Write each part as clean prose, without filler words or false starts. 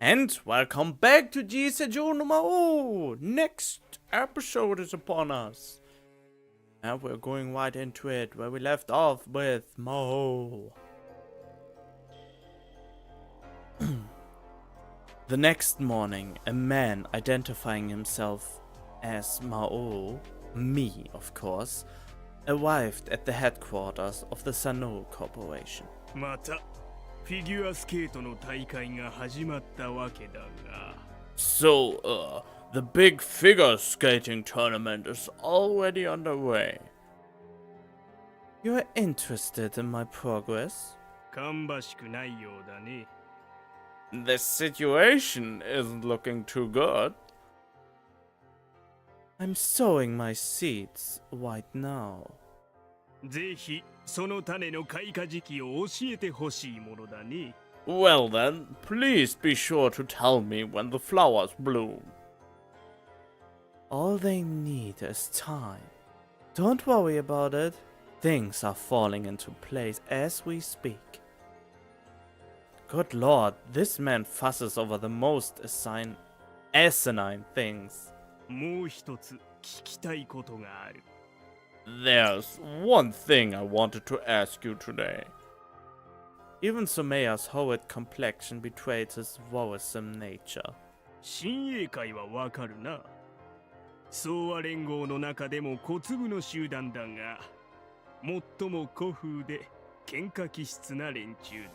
And welcome back to G-senjou no Maou! Next episode is upon us. And we're going right into it, where we left off with Maou. The next morning, a man identifying himself as Maou, me of course, arrived at the headquarters of the Sanou Corporation. またフィギュアスケートの大会が始まったわけだが So, the big figure skating tournament is already underway. You're interested in my progress? 芳しくないようだね The situation isn't looking too good. I'm sowing my seeds right now. ぜひその種の開花時期を教えてほしいものだね Well then, please be sure to tell me when the flowers bloom. All they need is time. Don't worry about it. Things are falling into place as we speak. Good lord, this man fusses over the most asinine things. もう一つ聞きたいことがある There's one thing I wanted to ask you today. Even Sumeya's horrid complexion betrayed his worrisome nature. 親衛会はわかるな総和連合の中でも小粒の集団だが最も古風で喧嘩気質な連中だ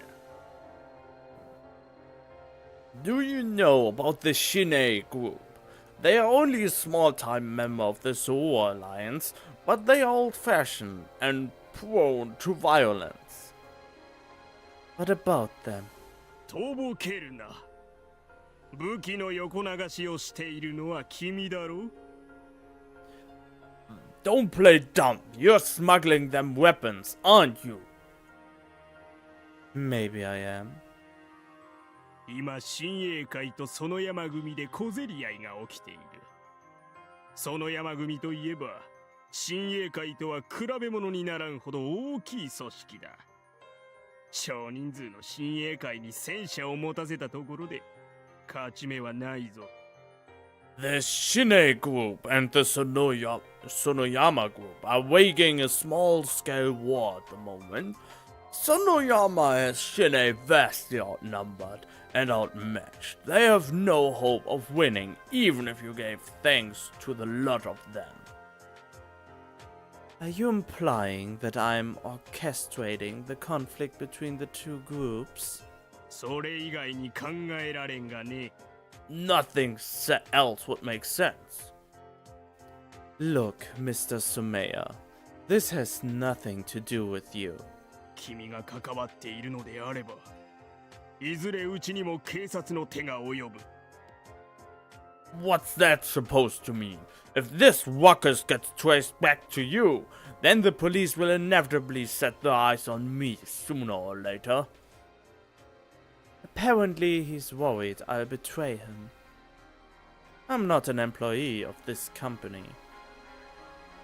Do you know about the Shinei group? They are only a small-time member of the Zoro Alliance, but they are old-fashioned and prone to violence. What about them? とぼけるな武器の横流しをしているのは君だろ Don't play dumb. You're smuggling them weapons, aren't you? Maybe I am. 今親衛会とその山組で小競り合いが起きているその山組といえば親衛会とは比べ物にならんほど大きい組織だ少人数の親衛会に戦車を持たせたところで勝ち目はないぞ The Shinei group and the Sonoyama group are waging a small-scale war at the moment. Sonoyama has Shinei vastly outnumbered and outmatched. They have no hope of winning, even if you gave thanks to the lot of them. Are you implying that I'm orchestrating the conflict between the two groups? それ以外に考えられんがね Nothing else would make sense. Look, Mr. Sumeya, this has nothing to do with you. 君が関わっているのであればいずれうちにも警察の手が及ぶ What's that supposed to mean? If this ruckus gets traced back to you, then the police will inevitably set their eyes on me sooner or later. Apparently he's worried I'll betray him. I'm not an employee of this company.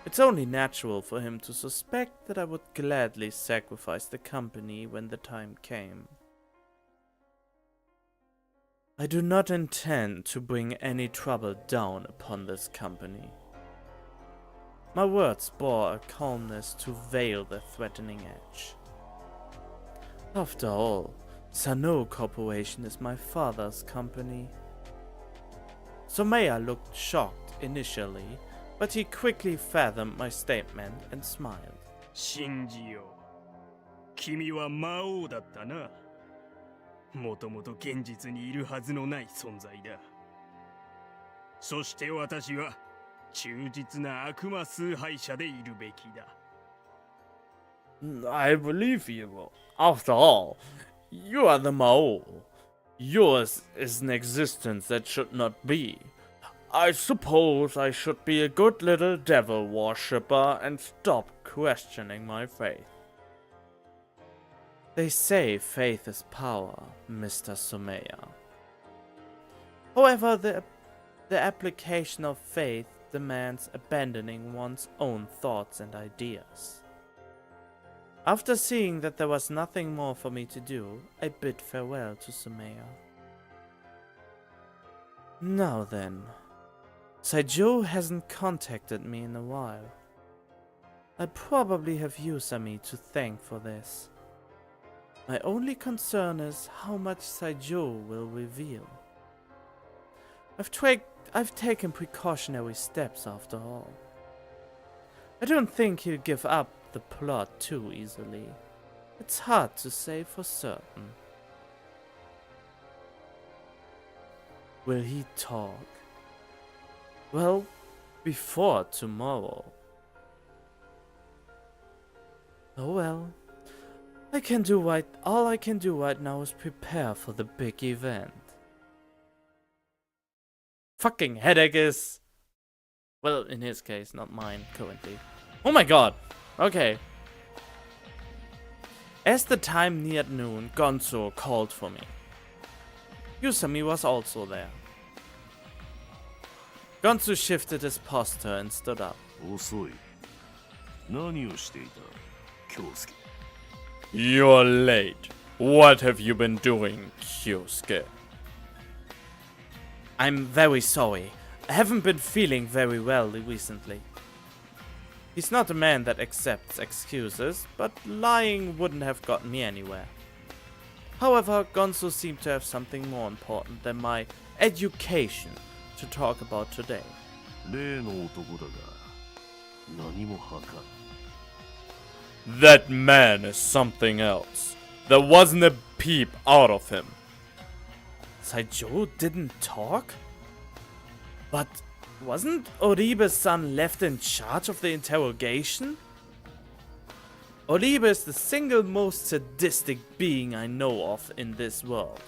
It's only natural for him to suspect that I would gladly sacrifice the company when the time came. I do not intend to bring any trouble down upon this company. My words bore a calmness to veil the threatening edge. After all, Sanou Corporation is my father's company. Sumeya looked shocked initially, but he quickly fathomed my statement and smiled. 信じよう君は魔王だったなもともと現実にいるはずのない存在だそして私は忠実な悪魔崇拝者でいるべきだ I believe you. After all, you are the Maou. Yours is an existence that should not be. I suppose I should be a good little devil worshipper and stop questioning my faith. They say faith is power, Mr. Sumeya. However, the application of faith demands abandoning one's own thoughts and ideas. After seeing that there was nothing more for me to do, I bid farewell to Sumeya. Now then, Saijou hasn't contacted me in a while. I probably have Yusami to thank for this. My only concern is how much Saijou will reveal. I've taken precautionary steps after all. I don't think he'll give up the plot too easily. It's hard to say for certain. Will he talk? Well, before tomorrow. Oh well. All I can do right now is prepare for the big event. Fucking headache is... Well, in his case, not mine currently. Oh my god! Okay. As the time neared noon, Gonzo called for me. Yusami was also there. Gonzo shifted his posture and stood up. 遅い。何をしていた、京介。You're late. What have you been doing, Kyosuke? I'm very sorry. I haven't been feeling very well recently. He's not a man that accepts excuses, but lying wouldn't have gotten me anywhere. However, Gonzo seemed to have something more important than my education to talk about today. 例の男だが、何も吐かん。That man is something else. There wasn't a peep out of him. Saijou didn't talk? But wasn't Oribe-san left in charge of the interrogation? Oribe is the single most sadistic being I know of in this world.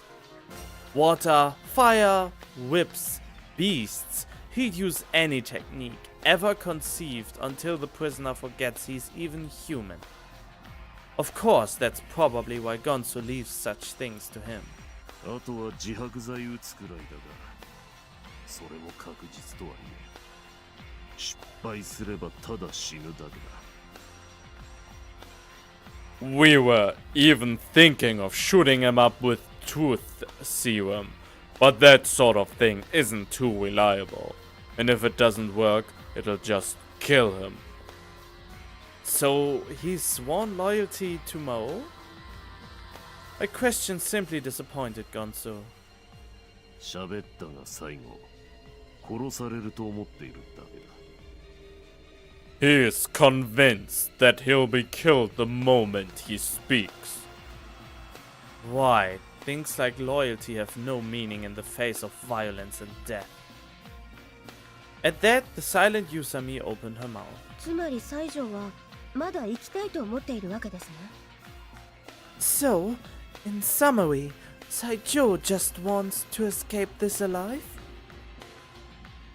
Water, fire, whips, beasts. He'd use any technique ever conceived until the prisoner forgets he's even human. Of course, that's probably why Gonzo leaves such things to him. あとは自白剤打つくらいだが、それも確実とは言えん。失敗すればただ死ぬだけだ。We were even thinking of shooting him up with tooth serum, but that sort of thing isn't too reliable. And if it doesn't work, it'll just kill him. So he's sworn loyalty to Maou? My question simply disappointed Gonzo. 喋ったが最後、殺されると思っているだけだ。He is convinced that he'll be killed the moment he speaks. Why? Things like loyalty have no meaning in the face of violence and death. At that, the silent Yusami opened her mouth. つまり西条はまだ生きたいと思っているわけですね。So, in summary, Saijou just wants to escape this alive?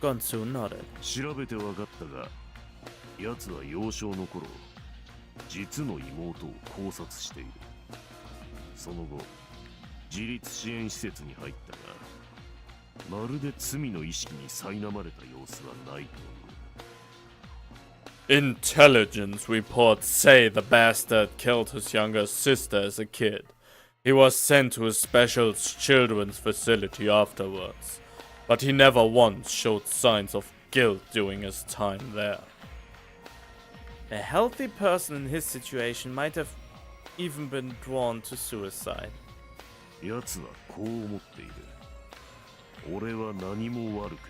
Gonzo nodded. 調べて分かったが、奴は幼少の頃、実の妹を考察している。その後、自立支援施設に入ったが、まるで罪の意識に苛まれた様子はないという。Intelligence reports say the bastard killed his younger sister as a kid. He was sent to a special children's facility afterwards, but he never once showed signs of guilt during his time there. A healthy person in his situation might have even been drawn to suicide. 奴はこう思っている。俺は何も悪く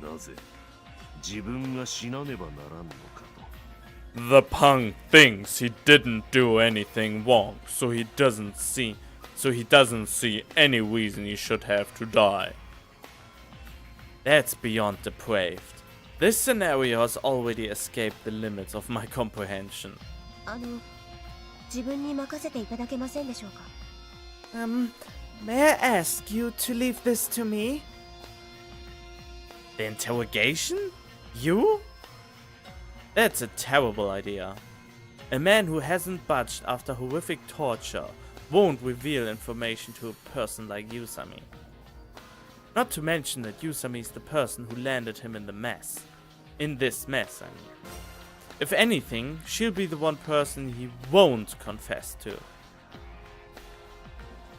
ない。なぜ自分が死なねばならんのかと。The punk thinks he didn't do anything wrong, so he doesn't see any reason he should have to die. That's beyond depraved. This scenario has already escaped the limits of my comprehension. 自分に任せていただけませんでしょうか。May I ask you to leave this to me? The interrogation? You? That's a terrible idea. A man who hasn't budged after horrific torture won't reveal information to a person like Yusami. Not to mention that Yusami is the person who landed him in the mess. In this mess, I mean. If anything, she'll be the one person he won't confess to.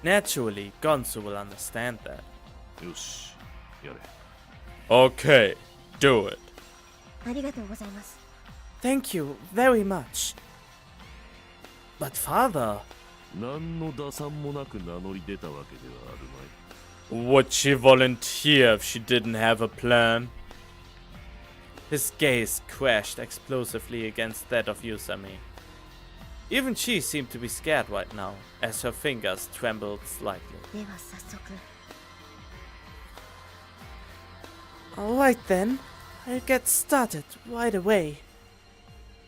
Naturally, Gonzo will understand that. よし、やれ。 Okay, do it. ありがとうございます。 Thank you very much. But father, 何の打算もなく名乗り出たわけではあるまい。 would she volunteer if she didn't have a plan? His gaze crashed explosively against that of Yusami. Even she seemed to be scared right now, as her fingers trembled slightly. では早速。 Alright then, I'll get started right away.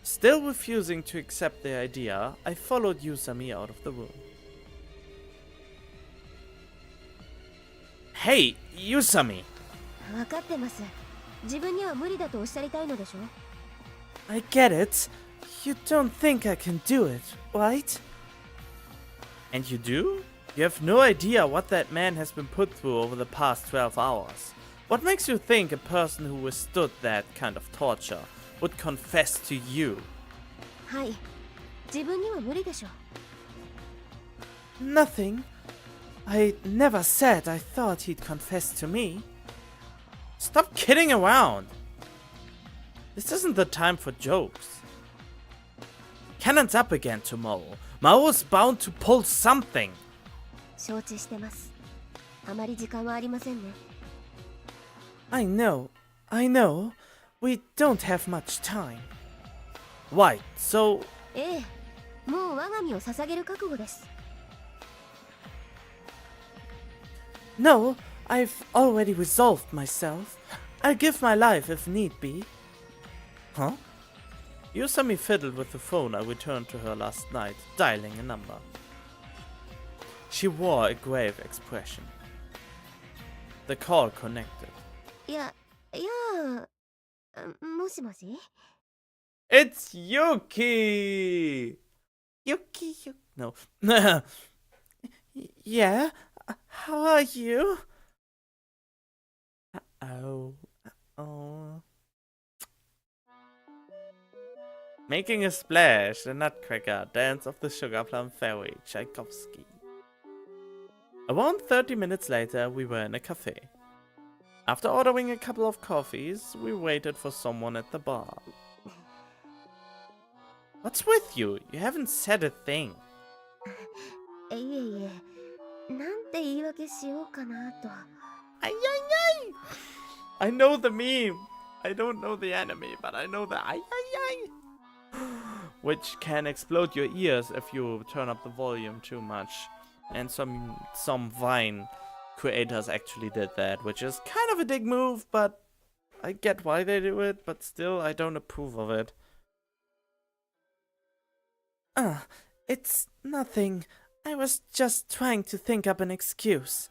Still refusing to accept the idea, I followed Yusami out of the room. Hey, Yusami! 分かってます。自分には無理だとおっしゃりたいのでしょ。 I get it. You don't think I can do it, right? And you do? You have no idea what that man has been put through over the past 12 hours. What makes you think a person who withstood that kind of torture would confess to you? はい。自分には無理でしょ。 Nothing. I never said I thought he'd confess to me. Stop kidding around. This isn't the time for jokes. Cannon's up again tomorrow. Maou is bound to pull something. 承知してます。あまり時間はありませんね。 I know. We don't have much time. Right, so ええ。もう我が身を捧げる覚悟です。 no, I've already resolved myself. I'll give my life if need be. Huh? Yusami fiddled with the phone I returned to her last night, dialing a number. She wore a grave expression. The call connected. いや、もしもし It's Yuki! Yuki. No. Yeah? How are you? Uh-oh. Making a splash, the Nutcracker, Dance of the Sugar Plum Fairy, Tchaikovsky. Around 30 minutes later, we were in a cafe. After ordering a couple of coffees, we waited for someone at the bar. What's with you? You haven't said a thing. いえいえ、なんて言い訳しようかなと。Ay, ay, ay! I know the meme. I don't know the anime, but I know the ay, ay, ay! Which can explode your ears if you turn up the volume too much. And some Vine creators actually did that, which is kind of a dick move, but I get why they do it, but still I don't approve of it. It's nothing. I was just trying to think up an excuse.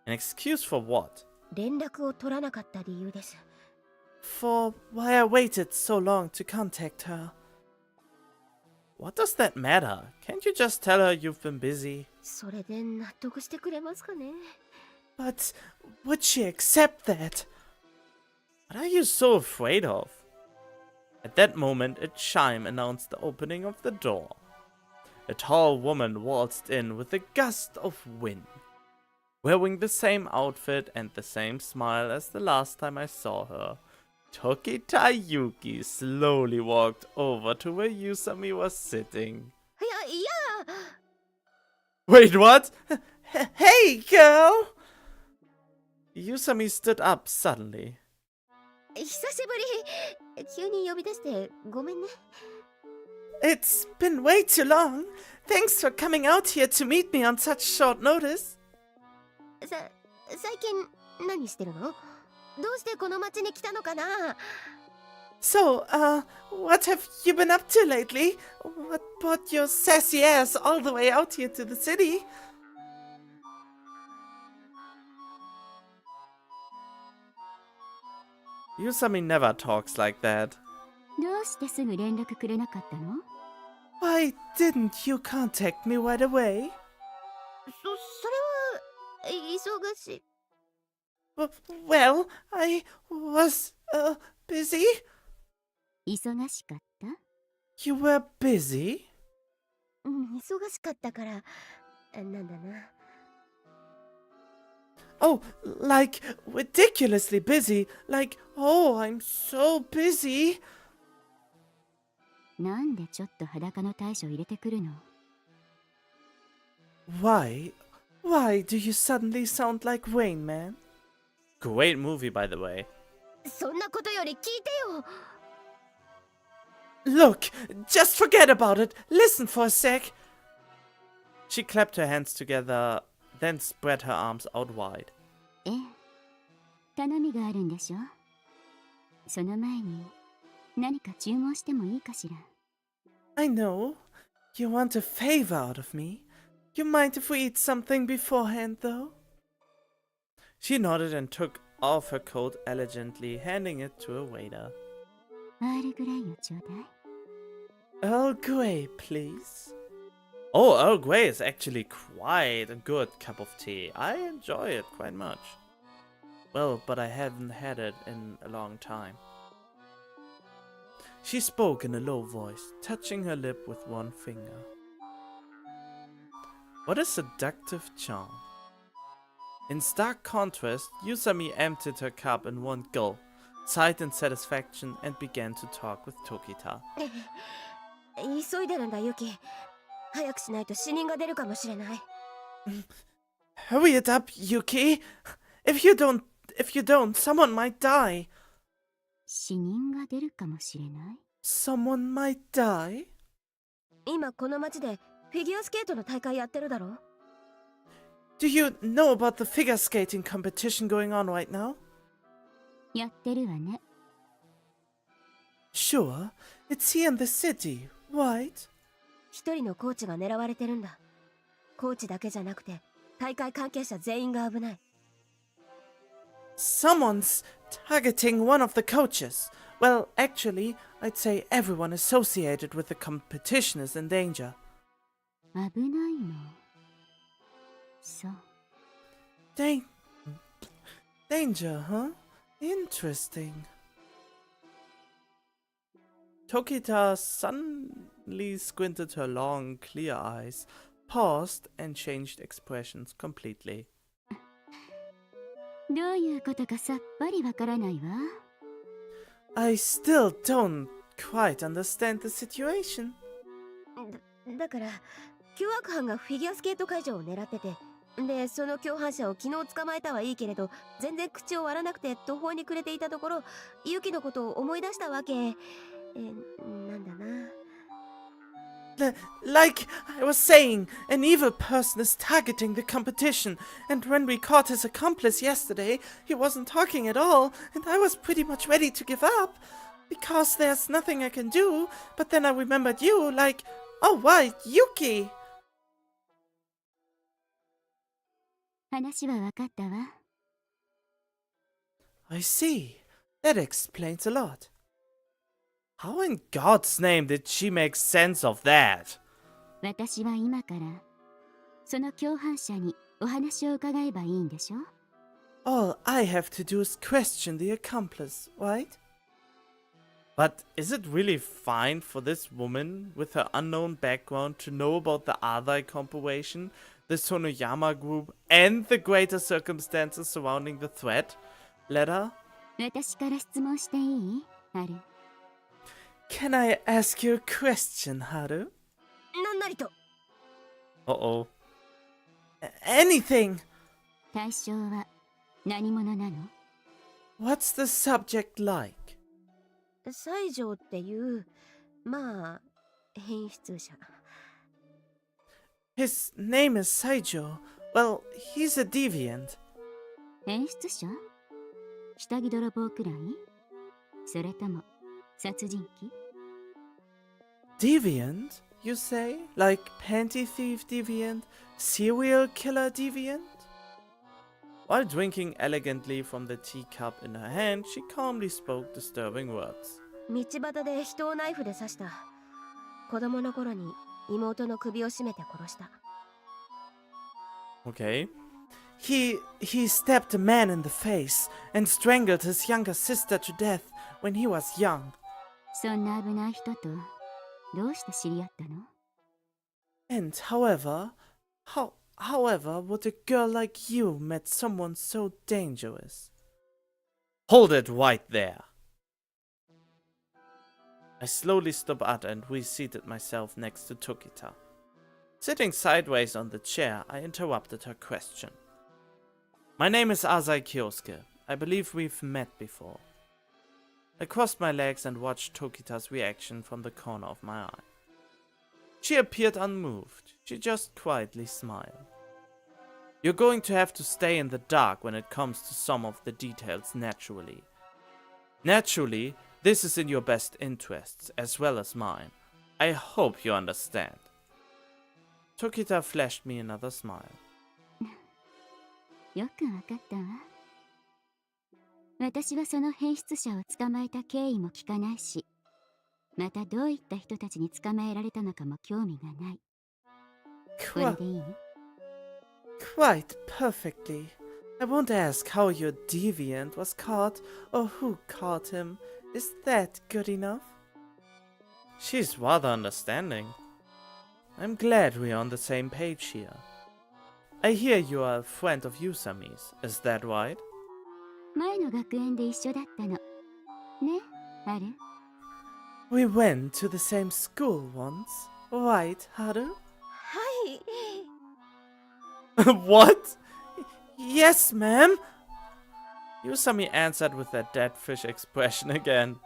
An excuse for what? 連絡を取らなかった理由です。 For why I waited so long to contact her. What does that matter? Can't you just tell her you've been busy? それで納得してくれますかね。 But would she accept that? What are you so afraid of? At that moment, a chime announced the opening of the door. A tall woman waltzed in with a gust of wind, wearing the same outfit and the same smile as the last time I saw her. Tokita Yuki slowly walked over to where Yusami was sitting. いや、 Wait, what? Hey, girl! Yusami stood up suddenly. 久しぶり。急に呼び出してごめんね。 It's been way too long. Thanks for coming out here to meet me on such short notice. 最近何してるの？どうしてこの町に来たのかな？ So, what have you been up to lately? What brought your sassy ass all the way out here to the city? Yusami never talks like that. どうしてすぐ連絡くれなかったの？ Why didn't you contact me right away? それは忙しい。 Well, I was, busy. 忙しかった？ You were busy? うん、忙しかったから、なんだな。Oh, like ridiculously busy. Like, oh, I'm so busy. なんでちょっと裸の大将入れてくるの？ Why? Why do you suddenly sound like Rain Man? Great movie, by the way. そんなことより聞いてよ。 Look, just forget about it. Listen for a sec. She clapped her hands together, then spread her arms out wide. ええ。頼みがあるんでしょ？その前に何か注文してもいいかしら？ I know. You want a favor out of me. You mind if we eat something beforehand, though? She nodded and took off her coat elegantly, handing it to a waiter. アールグレイをちょうだい。 Earl Grey, please. Oh, Earl Grey is actually quite a good cup of tea. I enjoy it quite much. Well, but I haven't had it in a long time. She spoke in a low voice, touching her lip with one finger. What a seductive charm. In stark contrast, Yusami emptied her cup in one gulp, sighed in satisfaction, and began to talk with Tokita. 急いでるんだユキ。早くしないと死人が出るかもしれない。 Hurry it up, Yuki! If you don't, someone might die. 死人が出るかもしれない。 Someone might die? 今この町でフィギュアスケートの大会やってるだろ？ Do you know about the figure skating competition going on right now? やってるわね。 Sure, it's here in the city, right? 一人のコーチが狙われてるんだ。コーチだけじゃなくて大会関係者全員が危ない。 Someone's targeting one of the coaches. Well, actually, I'd say everyone associated with the competition is in danger. 危ないの。そう。 Danger, huh? Interesting. Tokita suddenly squinted her long, clear eyes, paused, and changed expressions completely. どういうことかさっぱりわからないわ。 I still don't quite understand the situation. だから凶悪犯がフィギュアスケート会場を狙ってて、でその共犯者を昨日捕まえたはいいけれど全然口を割らなくて途方に暮れていたところ、ユキのことを思い出したわけ。なんだな。 Like I was saying, an evil person is targeting the competition, and when we caught his accomplice yesterday, he wasn't talking at all, and I was pretty much ready to give up, because there's nothing I can do, but then I remembered you, like, oh right, Yuki! 話はわかったわ。 I see. That explains a lot. How in God's name did she make sense of that? 私は今からその共犯者にお話を伺えばいいんでしょ？ All I have to do is question the accomplice, right? But is it really fine for this woman with her unknown background to know about the Adai compilation, the Sonoyama group, and the greater circumstances surrounding the threat? Letter? 私から質問していい？ある。 Can I ask you a question, Haru? なんなりと。 Uh-oh. Anything! 対象は何者なの？ What's the subject like? 西条っていうまあ変質者。 His name is Saijo. Well, he's a deviant. 変質者？下着泥棒くらい？それとも殺人鬼？ Deviant, you say? Like panty thief deviant? Serial killer deviant? While drinking elegantly from the teacup in her hand, she calmly spoke disturbing words. 道端で人をナイフで刺した。子供の頃に妹の首を絞めて殺した。 Okay. He stabbed a man in the face and strangled his younger sister to death when he was young. そんな危ない人とどうして知り合ったの？ And however, However, would a girl like you met someone so dangerous? Hold it right there. I slowly stood up and reseated myself next to Tokita. Sitting sideways on the chair, I interrupted her question. My name is Azai Kyosuke. I believe we've met before. I crossed my legs and watched Tokita's reaction from the corner of my eye. She appeared unmoved. She just quietly smiled. You're going to have to stay in the dark when it comes to some of the details naturally. Naturally, this is in your best interests as well as mine. I hope you understand. Tokita flashed me another smile. よくわかったわ。私はその変質者を捕まえた経緯も聞かないし、またどういった人たちに捕まえられたのかも興味がない。これでいい？ Quite perfectly. I won't ask how your deviant was caught or who caught him. Is that good enough? She's rather understanding. I'm glad we're on the same page here. I hear you are a friend of Yusami's, is that right? 前の学園で一緒だったの。ね、ハル？ We went to the same school once, right, Haru? はい。 What? Yes, ma'am. Yusami answered with that dead fish expression again.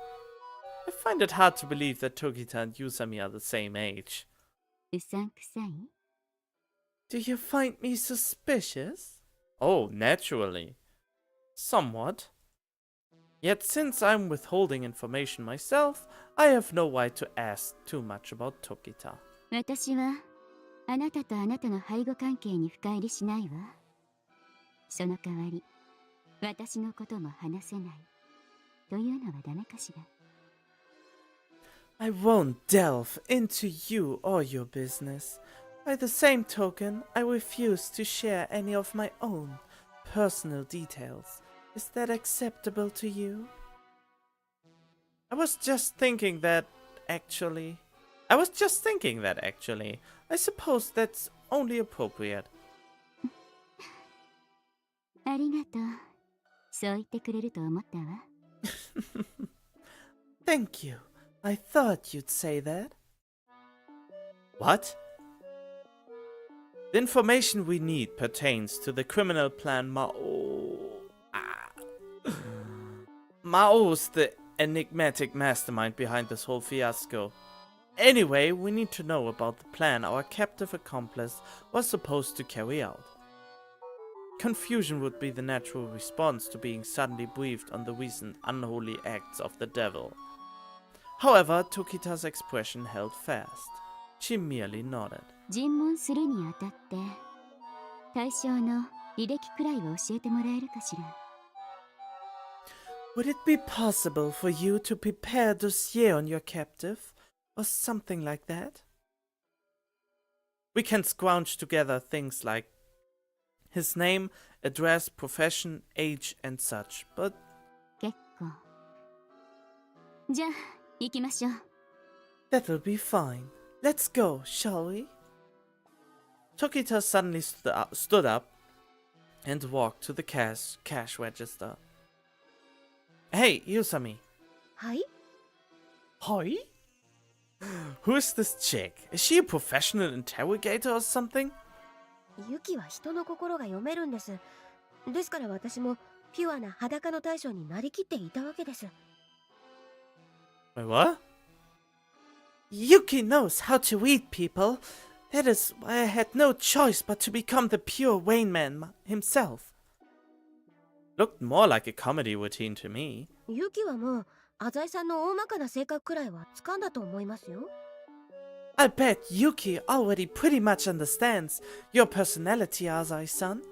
I find it hard to believe that Tokita and Yusami are the same age. うさんくさい？ Do you find me suspicious? Oh, naturally. Somewhat. Yet since I'm withholding information myself, I have no right to ask too much about Tokita. 私はあなたとあなたの背後関係に深入りしないわ。その代わり、私のことも話せないというのはダメかしら。I won't delve into you or your business. By the same token, I refuse to share any of my own personal details. Is that acceptable to you? I was just thinking that actually. I suppose that's only appropriate. ありがとう。そう言ってくれると思ったわ。Thank you. I thought you'd say that. What? The information we need pertains to the criminal plan Maou. Maou's the enigmatic mastermind behind this whole fiasco. Anyway, we need to know about the plan our captive accomplice was supposed to carry out. Confusion would be the natural response to being suddenly briefed on the recent unholy acts of the devil. However, Tokita's expression held fast. She merely nodded. 尋問するにあたって、対象の履歴くらいは教えてもらえるかしら。Would it be possible for you to prepare a dossier on your captive, or something like that? We can scrounge together things like his name, address, profession, age, and such, but... 結構。じゃあ、行きましょう。That'll be fine. Let's go, shall we? Tokita suddenly stood up and walked to the cash register. Hey, Yusami. はい？ Hi? Who's this chick? Is she a professional interrogator or something? ユキは人の心が読めるんです。ですから私もピュアな裸の大将になりきっていたわけです。Wait, what? Yuki knows how to read people. That is why I had no choice but to become the pure Wayne Man himself. Looked more like a comedy routine to me. ユキはもう浅井さんの大まかな性格くらいは掴んだと思いますよ。I bet Yuki already pretty much understands your personality, Azai-san.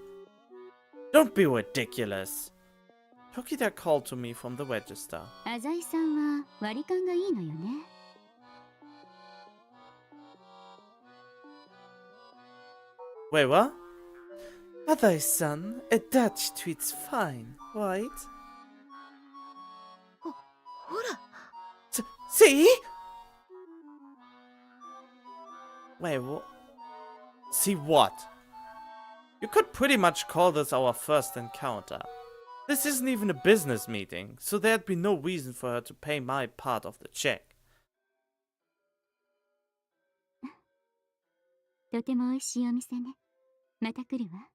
Don't be ridiculous. Tokita called to me from the register. 浅井さんは割り勘がいいのよね。Wait, what? Azai-san, a Dutch treat's fine, right? ほら。 See? Wait, what? See what? You could pretty much call this our first encounter. This isn't even a business meeting, so there'd be no reason for her to pay my part of the check. とても美味しいお店ね。また来るわ。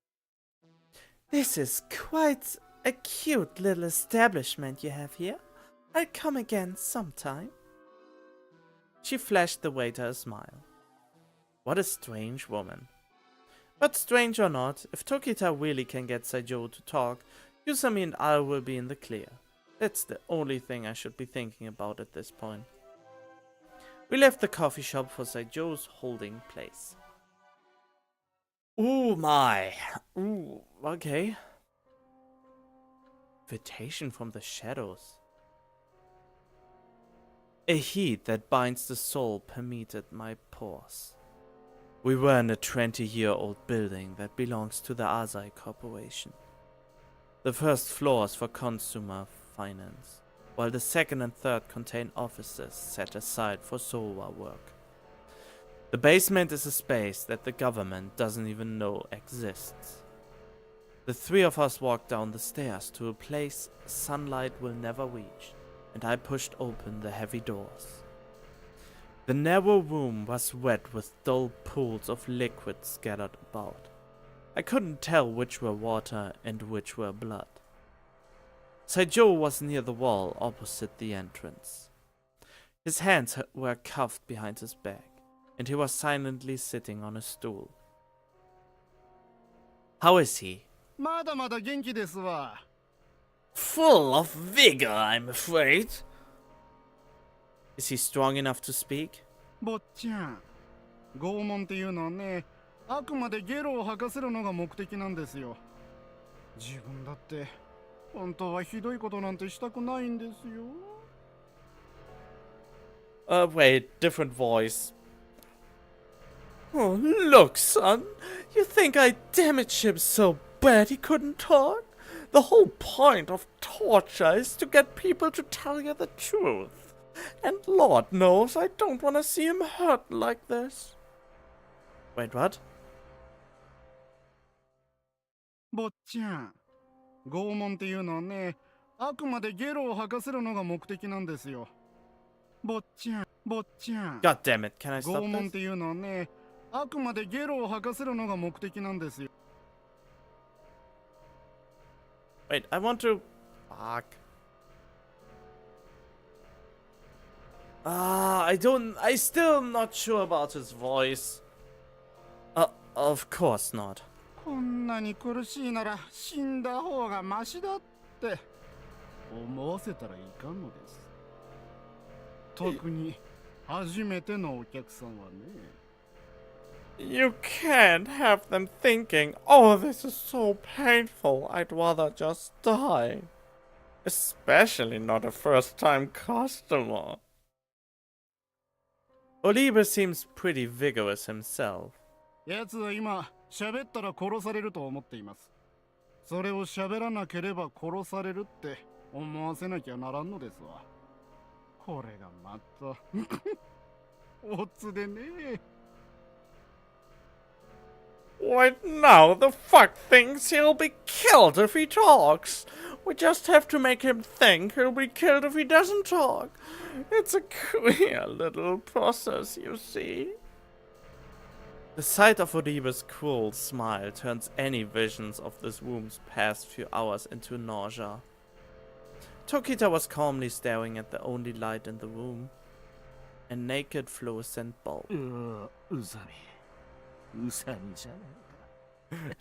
This is quite a cute little establishment you have here. I'll come again sometime. She flashed the waiter a smile. What a strange woman. But strange or not, if Tokita really can get Saijou to talk, Yusami and I will be in the clear. That's the only thing I should be thinking about at this point. We left the coffee shop for Saijou's holding place. Ooh my. Ooh, okay. Invitation from the shadows. A heat that binds the soul permeated my pores. We were in a 20-year-old building that belongs to the Azai Corporation. The first floor is for consumer finance, while the second and third contain offices set aside for Sowa work. The basement is a space that the government doesn't even know exists. The three of us walked down the stairs to a place sunlight will never reach, and I pushed open the heavy doors. The narrow room was wet with dull pools of liquid scattered about. I couldn't tell which were water and which were blood. Saijou was near the wall opposite the entrance. His hands were cuffed behind his back, and he was silently sitting on a stool. How is he? まだまだ元気ですわ。Full of vigor, I'm afraid. Is he strong enough to speak? 坊ちゃん、拷問っていうのはね、あくまでゲロを吐かせるのが目的なんですよ。自分だって本当はひどいことなんてしたくないんですよ。Wait, different voice. Oh, look, son. You think I damaged him so bad he couldn't talk? The whole point of torture is to get people to tell you the truth. And Lord knows I don't want to see him hurt like this. Wait, what? 坊ちゃん、拷問っていうのはね、あくまでゲロを吐かせるのが目的なんですよ。坊ちゃん、坊ちゃん。 God damn it, can I 拷 stop 問っ this? ていうのはね、あくまでゲロを吐かせるのが目的なんですよ。 Wait, I want to... Fuck. I still not sure about his voice. Of course not. こんなに苦しいなら死んだ方がマシだって思わせたらいかんのです。特に初めてのお客さんはね。 You can't have them thinking, oh, this is so painful, I'd rather just die. Especially not a first-time customer. Oliver seems pretty vigorous himself. やつは今喋ったら殺されると思っています。それを喋らなければ殺されるって思わせなきゃならんのですわ。これがまたおつでね。 Right now, the fuck thinks he'll be killed if he talks. We just have to make him think he'll be killed if he doesn't talk. It's a queer little process, you see. The sight of Oribe's cruel smile turns any visions of this room's past few hours into nausea. Tokita was calmly staring at the only light in the room, a naked fluorescent bulb. うざみ。うさみじゃないか。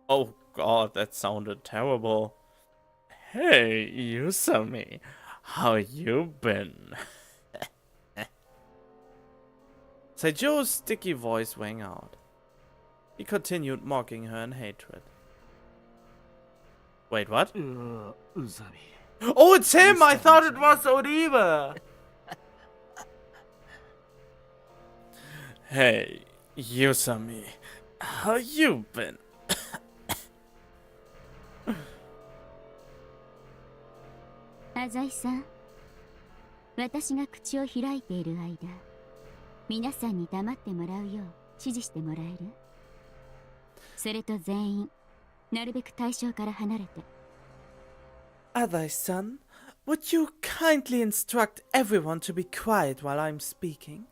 Oh god, that sounded terrible. Hey, Yusami, how you been? Saijou's sticky voice rang out. He continued mocking her in hatred. Wait, what? うざみ。 Oh, it's him! I thought it was Oribe! Hey, Yusami, how you been? 浅井さん、私が口を開いている間、皆さんに黙ってもらうよう指示してもらえる？それと全員なるべく対象から離れて。 Adai son, would you kindly instruct everyone to be quiet while I'm speaking?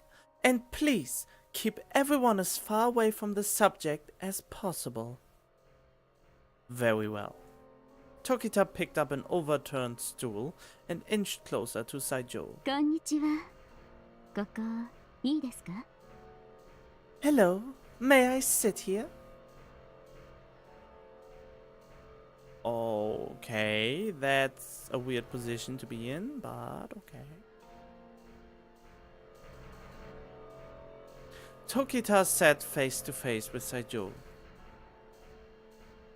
And please, keep everyone as far away from the subject as possible. Very well. Tokita picked up an overturned stool and inched closer to Saijou. こんにちは。ここいいですか？ Hello, may I sit here? Okay, that's a weird position to be in, but okay. Tokita sat face to face with Saijou.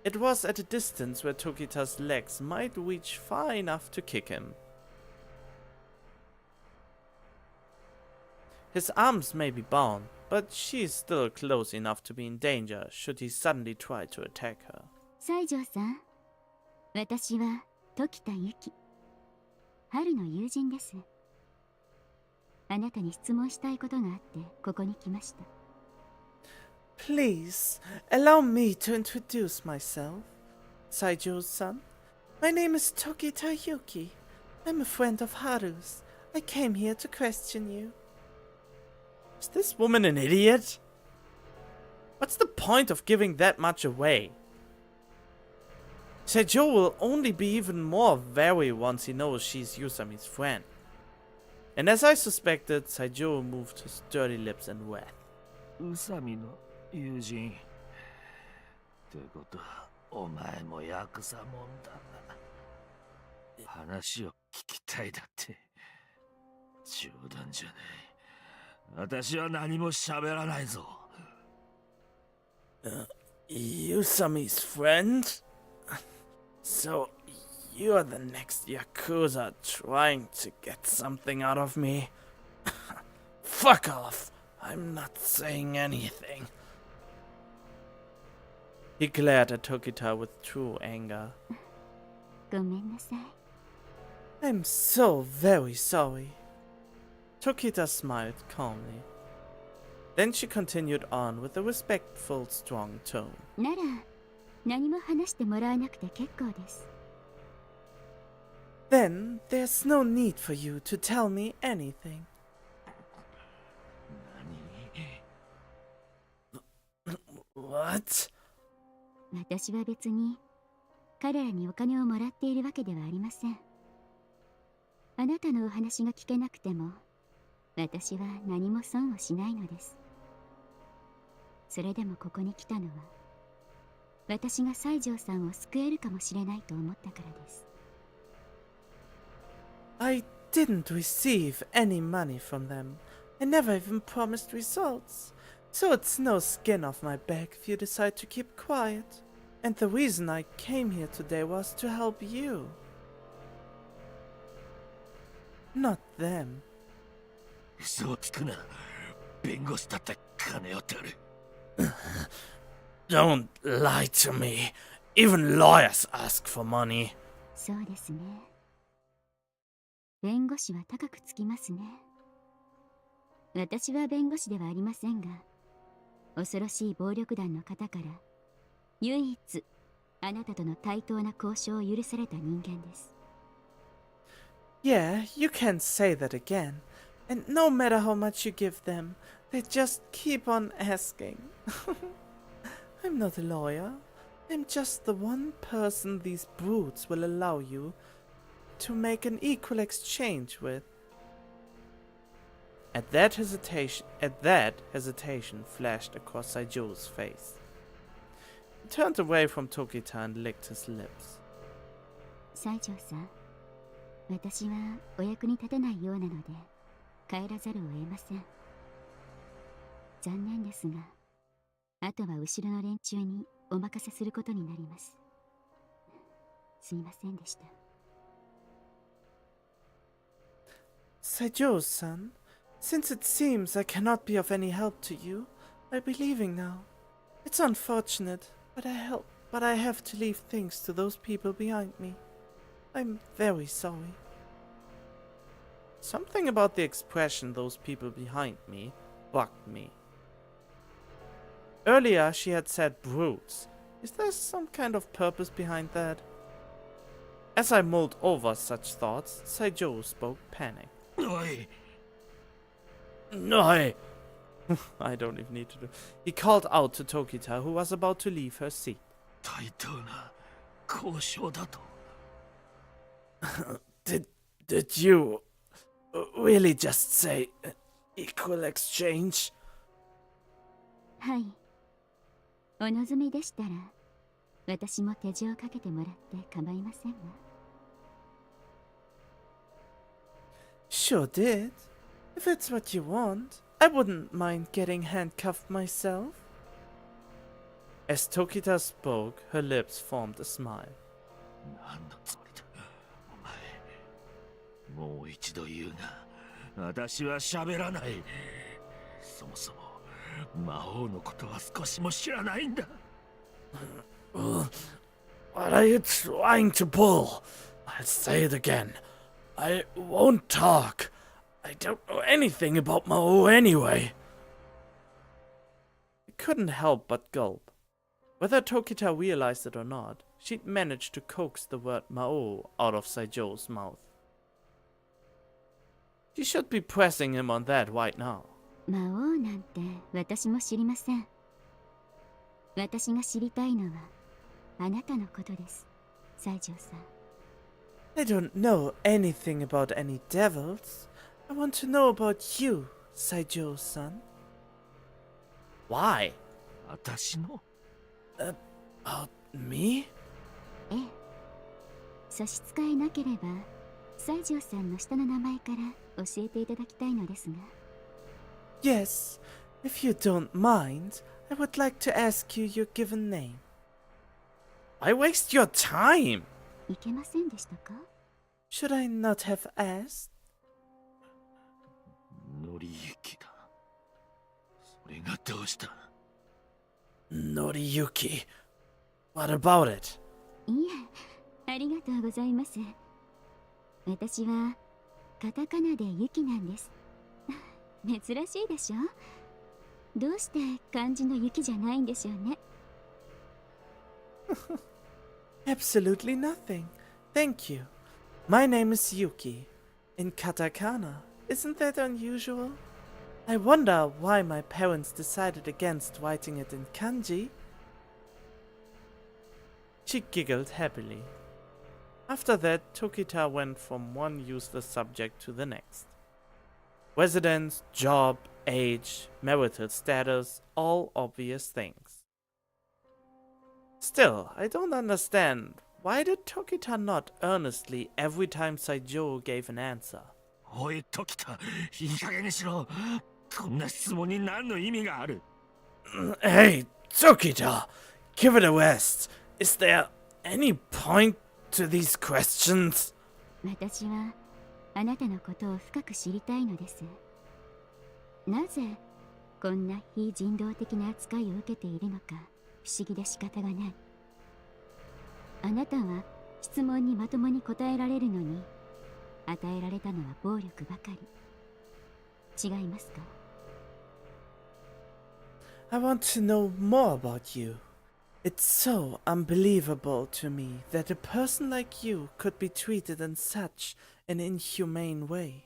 It was at a distance where Tokita's legs might reach far enough to kick him. His arms may be bound, but she is still close enough to be in danger should he suddenly try to attack her. 西条さん、私は時田由紀、春の友人です。あなたに質問したいことがあってここに来ました。 Please, allow me to introduce myself. Saijou's son. My name is Tokita Yuki. I'm a friend of Haru's. I came here to question you. Is this woman an idiot? What's the point of giving that much away? Saijou will only be even more wary once he knows she's Yusami's friend. And as I suspected, Saijou moved his dirty lips in wrath. 宇佐美の友人ってことはお前もヤクザもんだな。話を聞きたいだって冗談じゃない。私は何も喋らないぞ。Yusami's friend? So, you're the next Yakuza trying to get something out of me? Fuck off! I'm not saying anything. He glared at Tokita with true anger. ごめんなさい。 I'm so very sorry. Tokita smiled calmly. Then she continued on with a respectful, strong tone. なら何も話してもらわなくて結構です。 Then there's no need for you to tell me anything. 何？ What? 私は別に彼らにお金をもらっているわけではありません。あなたのお話が聞けなくても私は何も損をしないのです。それでもここに来たのは私が西条さんを救えるかもしれないと思ったからです。 I didn't receive any money from them. I never even promised results. So it's no skin off my back if you decide to keep quiet. And the reason I came here today was to help you. Not them. 嘘をつくな。弁護士だって金を取る。Don't lie to me. Even lawyers ask for money. そうですね。弁護士は高くつきますね。私は弁護士ではありませんが、恐ろしい暴力団の方から唯一あなたとの対等な交渉を許された人間です。 Yeah, you can't say that again. And no matter how much you give them, they just keep on asking. I'm not a lawyer. I'm just the one person these brutes will allow you to make an equal exchange with. At that hesitation flashed across Saijou's face. He turned away from Tokita and licked his lips. 西条さん、私はお役に立てないようなので帰らざるを得ません。残念ですが、あとは後ろの連中にお任せすることになります。すいませんでした。 Saijou-san, since it seems I cannot be of any help to you, I'll be leaving now. It's unfortunate, but I have to leave things to those people behind me. I'm very sorry. Something about the expression "those people behind me" bugged me. Earlier she had said brutes. Is there some kind of purpose behind that? As I mulled over such thoughts, Saijou spoke, panicked. おい No, I don't even need to do. He called out to Tokita, who was about to leave her seat. 対等な交渉だと Did you really just say equal exchange? はい。お望みでしたら、私も手錠をかけてもらって構いませんが。Sure did. If it's what you want, I wouldn't mind getting handcuffed myself. As Tokita spoke, her lips formed a smile. 何のつもりだお前もう一度言うが私は喋らないそもそも魔王のことは少しも知らないんだ What are you trying to pull? I'll say it again. I won't talk. I don't know anything about Maou anyway. I couldn't help but gulp. Whether Tokita realized it or not, she'd managed to coax the word Maou out of Saijou's mouth. She should be pressing him on that right now. 魔王なんて私も知りません。私が知りたいのはあなたのことです、西条さん。I don't know anything about any devils. I want to know about you, Saijou-san. Why? 私の About me? ええ。差し支えなければ、西条さんの下の名前から教えていただきたいのですが。Yes, if you don't mind, I would like to ask you your given name. Why waste your time? いけませんでしたか？ Should I not have asked? 乗り行きだそれがどうした Noriyuki. What about it? いえ、ありがとうございます。私はカタカナでユキなんです。珍しいでしょ？どうして漢字のユキじゃないんでしょうね。Absolutely nothing. Thank you. My name is Yuki. In katakana. Isn't that unusual? I wonder why my parents decided against writing it in kanji. She giggled happily. After that, Tokita went from one useless subject to the next. Residence, job, age, marital status, all obvious things. Still, I don't understand. Why did Tokita nod earnestly every time Saijou gave an answer? おい時田いい加減にしろこんな質問に何の意味がある Hey, Tokita, give it a rest. Is there any point to these questions? 私はあなたのことを深く知りたいのです。なぜこんな非人道的な扱いを受けているのか不思議で仕方がない。あなたは質問にまともに答えられるのに与えられたのは暴力ばかり。違いますか？ I want to know more about you. It's so unbelievable to me that a person like you could be treated in such an inhumane way.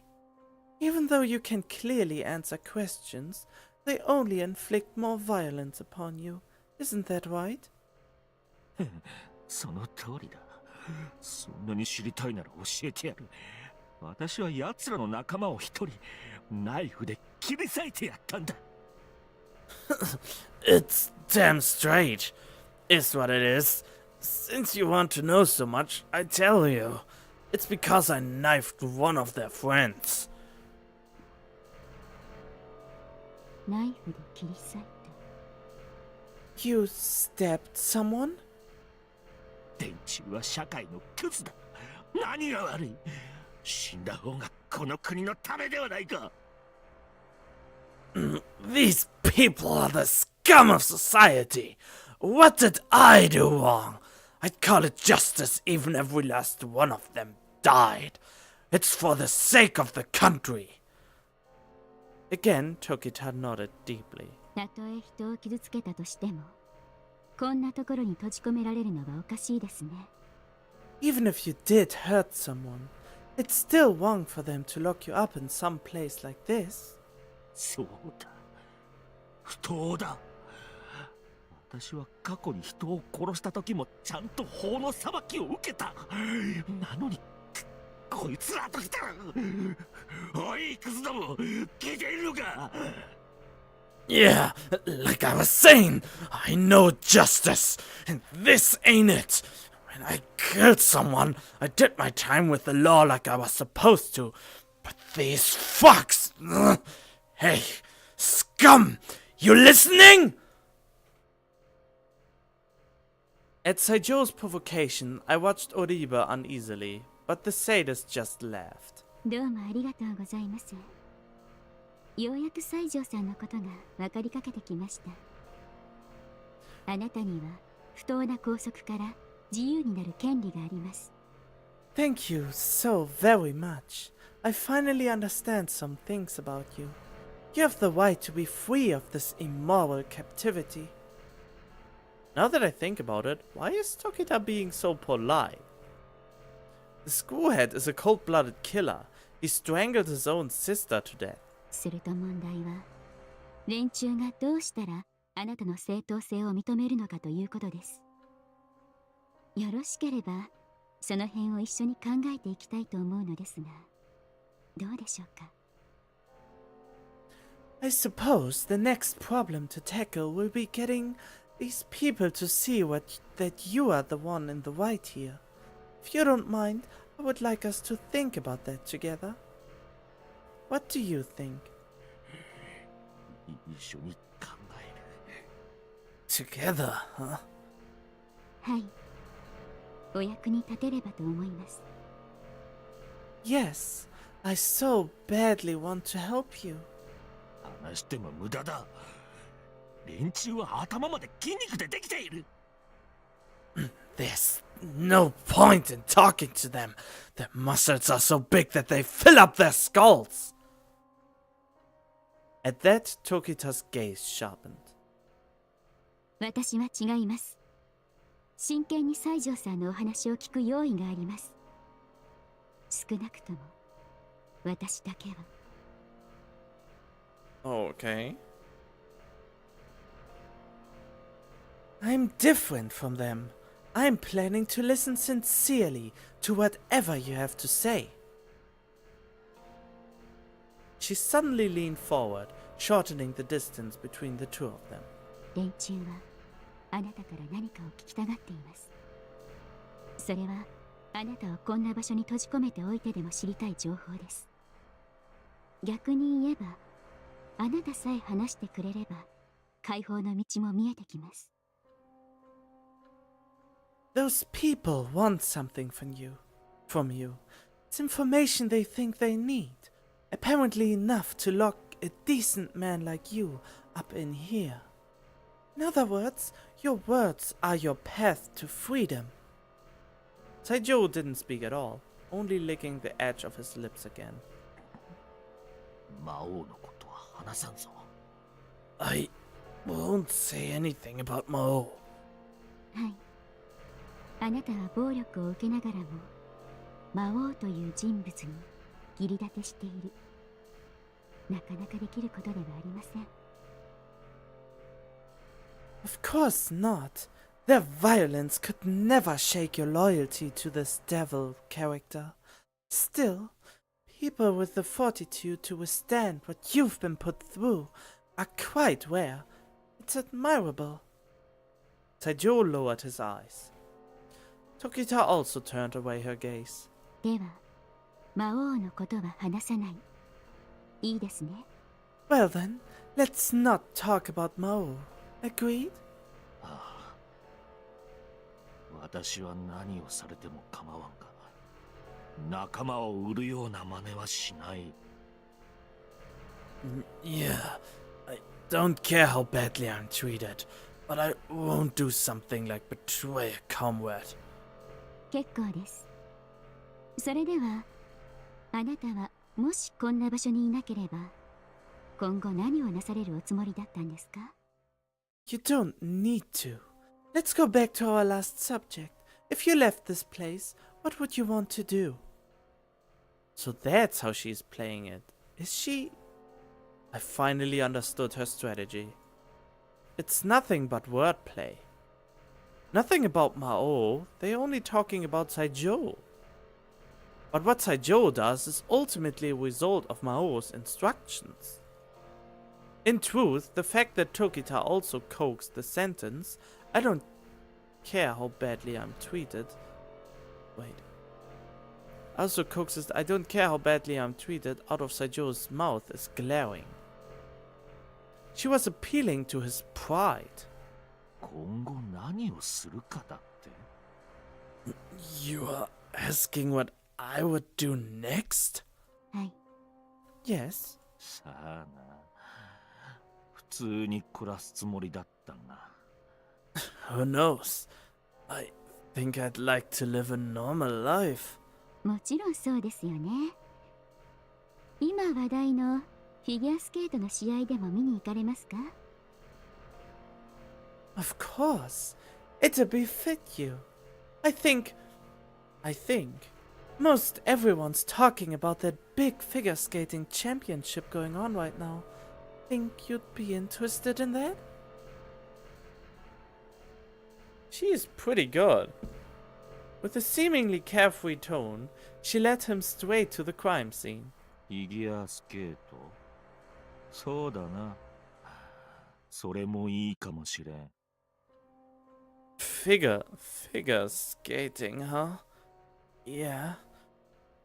Even though you can clearly answer questions, they only inflict more violence upon you. Isn't that right? その通りだそんなに知りたいなら教えてやる私は奴らの仲間を一人ナイフで切り裂いてやったんだ It's damn straight, is what it is. Since you want to know so much, I tell you. It's because I knifed one of their friends. ナイフで切り裂いた。 You stabbed someone? 電柱は社会のクズだ何が悪い死んだ方がこの国のためではないか These people are the scum of society. What did I do wrong? I'd call it justice even if every last one of them died. It's for the sake of the country. Again, Tokita nodded deeply. たとえ人を傷つけたとしても、こんなところに閉じ込められるのはおかしいですね。Even if you did hurt someone, it's still wrong for them to lock you up in some place like this. そうだ。不当だ。私は過去に人を殺した時もちゃんと法の裁きを受けた。なのに、こいつらと来たら。おい、クズども、聞いているのか。Yeah, like I was saying, I know justice, and this ain't it. When I killed someone, I did my time with the law like I was supposed to. But these fucks... Hey, scum! You listening? At Saijo's provocation, I watched Oribe uneasily, but the sadist just laughed. どうもありがとうございます。ようやく西条さんのことが分かりかけてきました。あなたには不当な拘束から自由になる権利があります。Thank you so very much. I finally understand some things about you. You have the right to be free of this immoral captivity. Now that I think about it, why is Tokita being so polite? The screwhead is a cold-blooded killer. He strangled his own sister to death. すると問題は、連中がどうしたらあなたの正当性を認めるのかということです。よろしければ、その辺を一緒に考えていきたいと思うのですが、どうでしょうか。I suppose the next problem to tackle will be getting these people to see that you are the one in the right here. If you don't mind, I would like us to think about that together. What do you think? 一緒に考える。Together, huh? はい。お役に立てればと思います。Yes, I so badly want to help you. 話しても無駄だ。連中は頭まで筋肉でできている。There's no point in talking to them. Their muscles are so big that they fill up their skulls. At that, Tokita's gaze sharpened. 私は違います。真剣に西条さんのお話を聞く用意があります。少なくとも私だけは。Okay. I'm different from them. I'm planning to listen sincerely to whatever you have to say. She suddenly leaned forward, shortening the distance between the two of them. 連中はあなたから何かを聞きたがっています。それはあなたをこんな場所に閉じ込めておいてでも知りたい情報です。逆に言えば、あなたさえ話してくれれば解放の道も見えてきます。Those people want something from you. It's information they think they need. Apparently enough to lock a decent man like you up in here. In other words, your words are your path to freedom. Saijo didn't speak at all, only licking the edge of his lips again. 魔王のことは話さんぞ。I won't say anything about Maou. はい。あなたは暴力を受けながらも魔王という人物に義理立てしている。なかなかできることではありません。Of course not. Their violence could never shake your loyalty to this devil character. Still, people with the fortitude to withstand what you've been put through are quite rare. It's admirable. Saijo lowered his eyes. Tokita also turned away her gaze. では、魔王のことは話さない。いいですね。Well then, let's not talk about Maou. Agreed? ああ、私は何をされても構わんが、仲間を売るような真似はしない。Yeah, I don't care how badly I'm treated, but I won't do something like betray a comrade. 結構です。それでは、あなたはもしこんな場所にいなければ、今後何をなされるおつもりだったんですか？ You don't need to. Let's go back to our last subject. If you left this place, what would you want to do? So that's how she's playing it. Is she? I finally understood her strategy. It's nothing but wordplay. Nothing about Maou, they're only talking about Saijou. But what Saijou does is ultimately a result of Maou's instructions. In truth, the fact that Tokita also coaxed the sentence, I don't care how badly I'm treated. Wait. Also coaxes, I don't care how badly I'm treated, out of Saijou's mouth is glaring. She was appealing to his pride. 今後何をするかだって。 You are asking what I would do next? はい。Yes. さあな。普通に暮らすつもりだったが。Who knows? I think I'd like to live a normal life. もちろんそうですよね。今話題のフィギュアスケートの試合でも見に行かれますか？ Of course. It'd befit you. I think most everyone's talking about that big figure skating championship going on right now. Think you'd be interested in that? She's pretty good. With a seemingly carefree tone, she led him straight to the crime scene. フィギュアスケート？そうだな。それもいいかもしれん。Figure skating, huh? Yeah,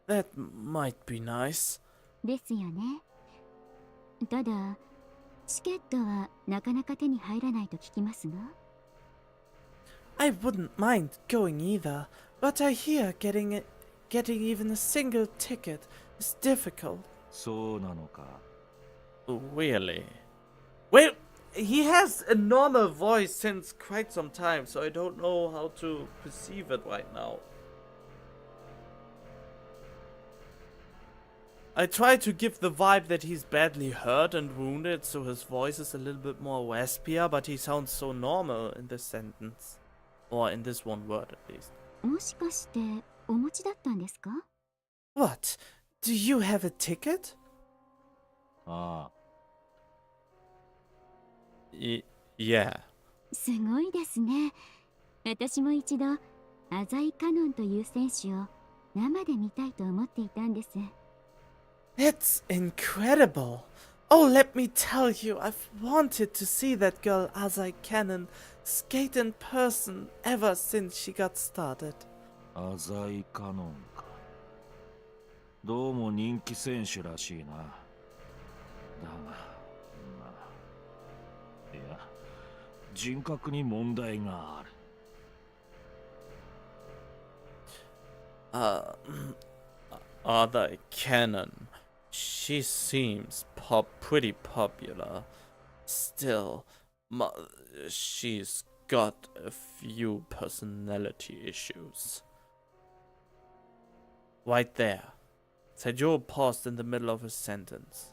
that might be nice. ですよね。ただ、チケットはなかなか手に入らないと聞きますが。I wouldn't mind going either, but I hear getting even a single ticket is difficult. そうなのか。Really? Well, he has a normal voice since quite some time, so I don't know how to perceive it right now. I try to give the vibe that he's badly hurt and wounded, so his voice is a little bit more raspier, but he sounds so normal in this sentence. Or in this one word, at least. もしかしてお持ちだったんですか？ What? Do you have a ticket? ああ。Yeah. すごいですね。私も一度浅井カノンという選手を生で見たいと思っていたんです。 It's incredible. Oh, let me tell you, I've wanted to see that girl Azai Cannon skate in person ever since she got started. 浅井カノンか。どうも人気選手らしいな。だが、まあ、いや、人格に問題がある。Azai Cannon. She seems pretty popular. Still, she's got a few personality issues. Right there. Saijou paused in the middle of his sentence.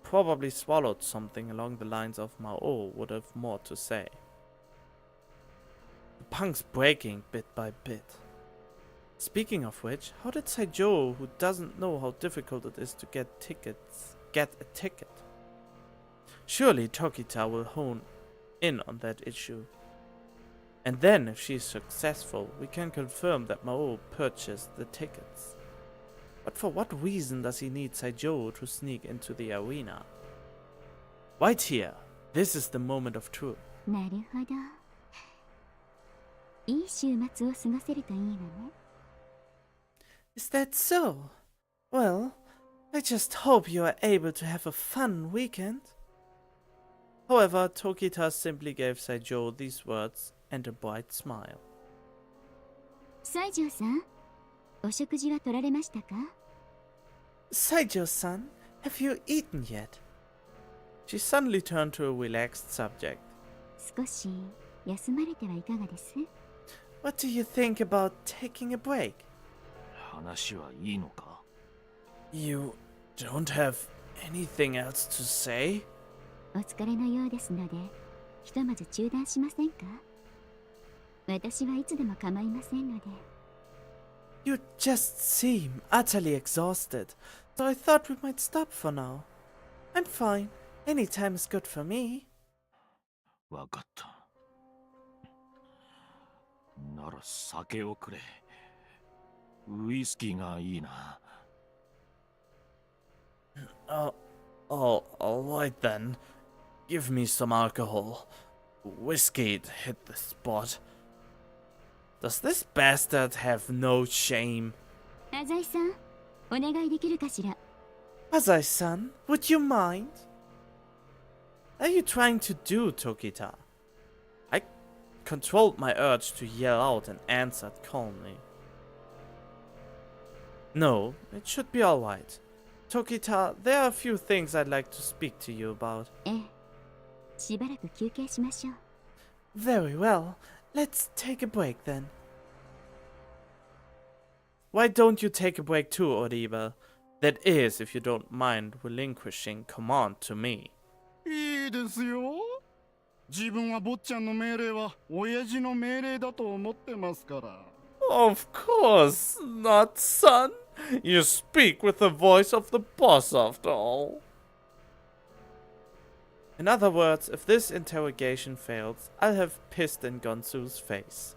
Probably swallowed something along the lines of Maou would have more to say. The punk's breaking bit by bit. Speaking of which, how did Saijou, who doesn't know how difficult it is to get a ticket? Surely Tokita will hone in on that issue. And then, if she is successful, we can confirm that Maou purchased the tickets. But for what reason does he need Saijou to sneak into the arena? Right here, this is the moment of truth. なるほど。いい週末を過ごせるといいわね。Is that so? Well, I just hope you are able to have a fun weekend. However, Tokita simply gave Saijou these words and a bright smile. 西条さん、お食事は取られましたか？ Saijou-san, have you eaten yet? She suddenly turned to a relaxed subject. 少し休まれてはいかがです？ What do you think about taking a break? 話はいいのか？ You don't have anything else to say? お疲れのようですので、ひとまず中断しませんか？私はいつでも構いませんので。You just seem utterly exhausted, so I thought we might stop for now. I'm fine. Any time is good for me. わかった。なら酒をくれ。ウイスキーがいいな。Alright then. Give me some alcohol. Whiskey'd hit the spot. Does this bastard have no shame? アザイさん、お願いできるかしら。Azai-san, would you mind? Are you trying to do, Tokita? I controlled my urge to yell out and answered calmly. No, it should be alright. Tokita, there are a few things I'd like to speak to you about. ええ、しばらく休憩しましょう。Very well. Let's take a break then. Why don't you take a break too, Oriba? That is, if you don't mind relinquishing command to me. いいですよ。自分は坊ちゃんの命令は親父の命令だと思ってますから。Of course not, son. You speak with the voice of the boss after all. In other words, if this interrogation fails, I'll have pissed in Gonsu's face.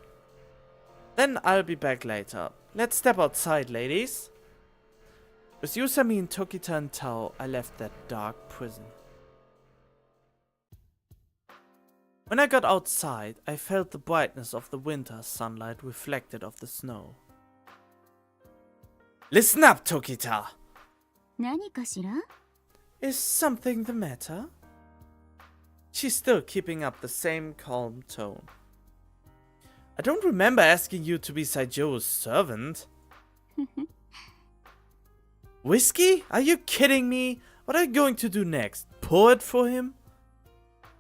Then I'll be back later. Let's step outside, ladies. With Yusami and Tokita and Tao, I left that dark prison. When I got outside, I felt the brightness of the winter sunlight reflected off the snow. Listen up, Tokita! 何かしら？ Is something the matter? She's still keeping up the same calm tone. I don't remember asking you to be Saijou's servant. Whiskey? Are you kidding me? What are you going to do next? Pour it for him?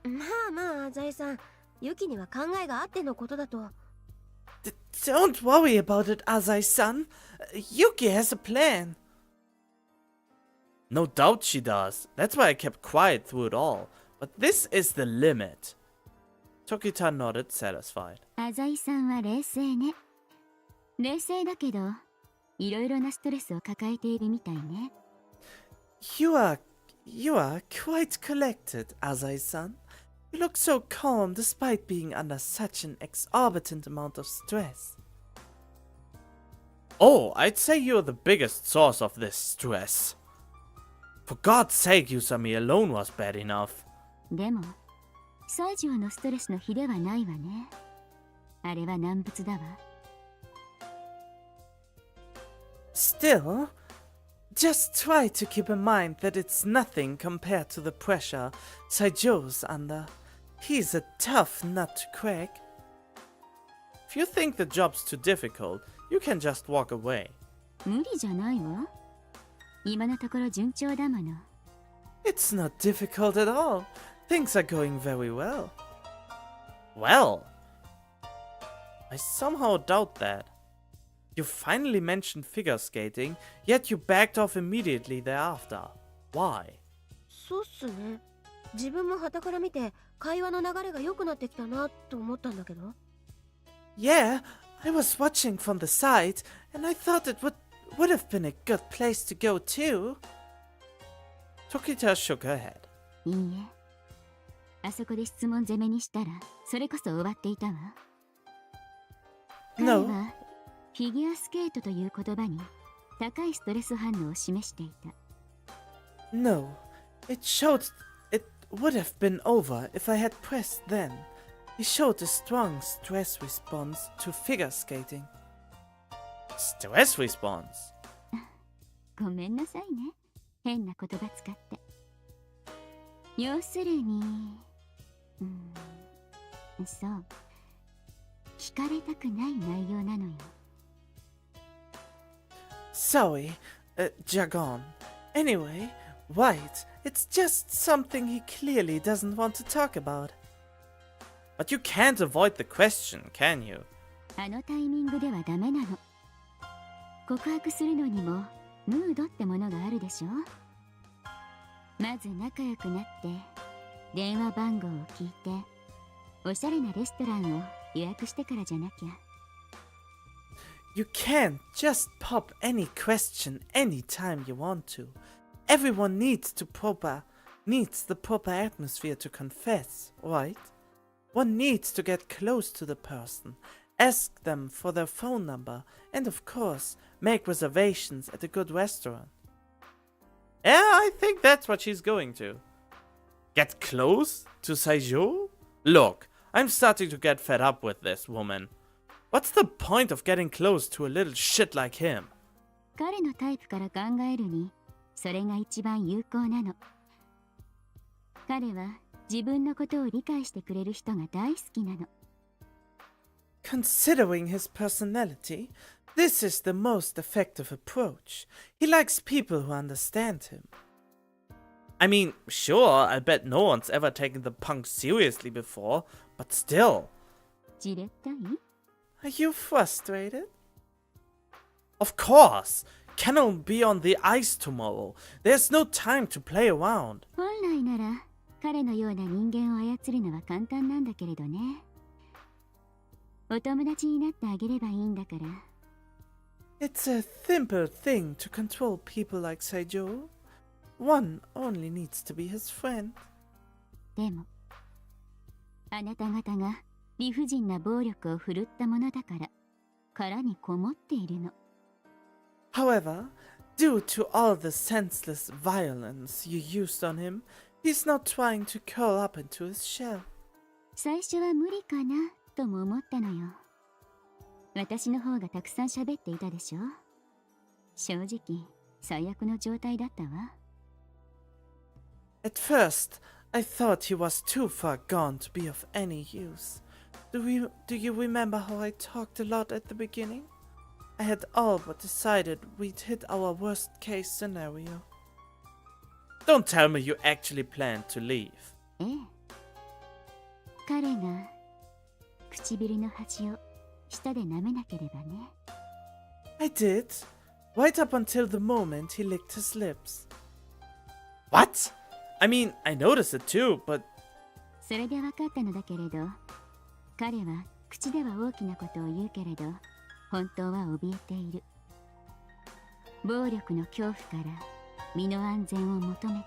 まあまあ、アザイさん、ユキには考えがあってのことだと。Don't worry about it, Azai-san. Yuki has a plan. No doubt she does. That's why I kept quiet through it all. But this is the limit. Tokita nodded, satisfied. アザイさんは冷静ね。冷静だけど、いろいろなストレスを抱えているみたいね。You are quite collected, Azai-san. You look so calm despite being under such an exorbitant amount of stress. Oh, I'd say you're the biggest source of this stress. For God's sake, Yusami alone was bad enough. でも、西条のストレスの比ではないわね。あれは難物だわ。Still, just try to keep in mind that it's nothing compared to the pressure Saijou's under. He's a tough nut to crack. If you think the job's too difficult, you can just walk away. 無理じゃないわ。今のところ順調だもの。It's not difficult at all. Things are going very well. Well, I somehow doubt that. You finally mentioned figure skating, yet you backed off immediately thereafter. Why? そうっすね。自分も傍から見て会話の流れが良くなってきたなと思ったんだけど。Yeah, I was watching from the side, and I thought it would have been a good place to go too. Tokita shook her head. いいえ。あそこで質問攻めにしたら、それこそ終わっていたわ。彼 No. はフィギュアスケートという言葉に高いストレス反応を示していた。No, it showed it would have been over if I had pressed then. He showed a strong stress response to figure skating. Stress response? ごめんなさいね。変な言葉使って。要するに、そう。聞かれたくない内容なのよ。Sorry, Jagon. Anyway, right, it's just something he clearly doesn't want to talk about. But you can't avoid the question, can you? あのタイミングではダメなの。告白するのにもムードってものがあるでしょ。まず仲良くなって電話番号を聞いておしゃれなレストランを予約してからじゃなきゃ。 You can't just pop any question anytime you want to. Everyone needs the proper atmosphere to confess, right? One needs to get close to the person, ask them for their phone number, and of course, make reservations at a good restaurant. Yeah, I think that's what she's going to. Get close to Seijou? Look, I'm starting to get fed up with this woman. What's the point of getting close to a little shit like him? 彼のタイプから考えるにそれが一番有効なの。彼は自分のことを理解してくれる人が大好きなの。Considering his personality, this is the most effective approach. He likes people who understand him. I mean, sure, I bet no one's ever taken the punk seriously before, but still. じれったい？ Are you frustrated? Of course! Cannot be on the ice tomorrow. There's no time to play around. 本来なら彼のような人間を操るのは簡単なんだけれどね。お友達になってあげればいいんだから。It's a simple thing to control people like Seijou. One only needs to be his friend. でも、あなた方が理不尽な暴力を振るったものだから、殻にこもっているの。However, due to all the senseless violence you used on him, he's not trying to curl up into his shell. 最初は無理かなとも思ったのよ。私の方がたくさん喋っていたでしょ。正直、最悪の状態だったわ。At first, I thought he was too far gone to be of any use. Do you remember how I talked a lot at the beginning? I had all but decided we'd hit our worst case scenario. Don't tell me you actually planned to leave. ええ。彼が唇の端を舌で舐めなければね。I did, right up until the moment he licked his lips. What? I mean, I noticed it too, but... それで分かったのだけれど、彼は口では大きなことを言うけれど、本当は怯えている。暴力の恐怖から身の安全を求めている。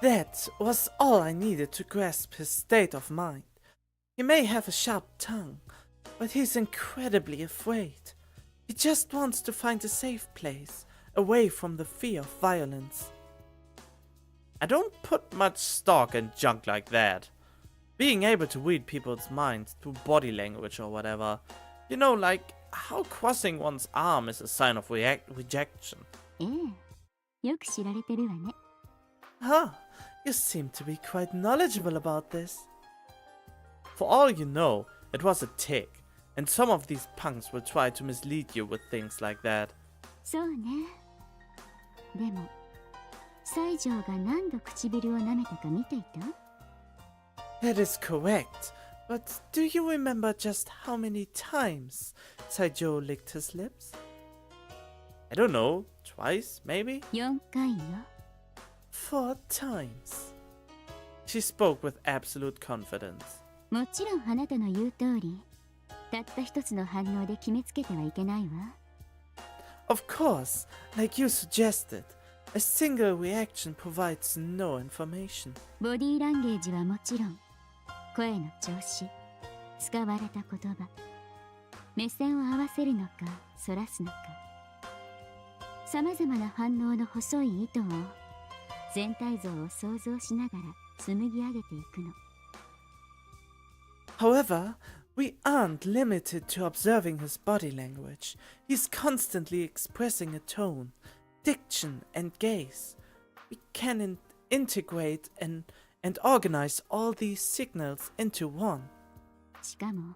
That was all I needed to grasp his state of mind. He may have a sharp tongue, but he's incredibly afraid. He just wants to find a safe place, away from the fear of violence. I don't put much stock in junk like that. Being able to read people's minds through body language or whatever. You know, like how crossing one's arm is a sign of rejection. ええ、よく知られてるわね。Huh, you seem to be quite knowledgeable about this. For all you know, it was a tick, and some of these punks will try to mislead you with things like that. そうね。でも、西条が何度唇を舐めたか見ていた？ That is correct, but do you remember just how many times Seijou licked his lips? I don't know, twice maybe? 4回よ。 4 times. She spoke with absolute confidence. もちろんあなたの言う通り、たった一つの反応で決めつけてはいけないわ。Of course, like you suggested, a single reaction provides no information. ボディーランゲージはもちろん、声の調子、使われた言葉、目線を合わせるのか、そらすのか、さまざまな反応の細い糸を全体像を想像しながら紡ぎ上げていくの。However, we aren't limited to observing his body language. He's constantly expressing a tone, diction, and gaze. We can integrate and organize all these signals into one. しかも、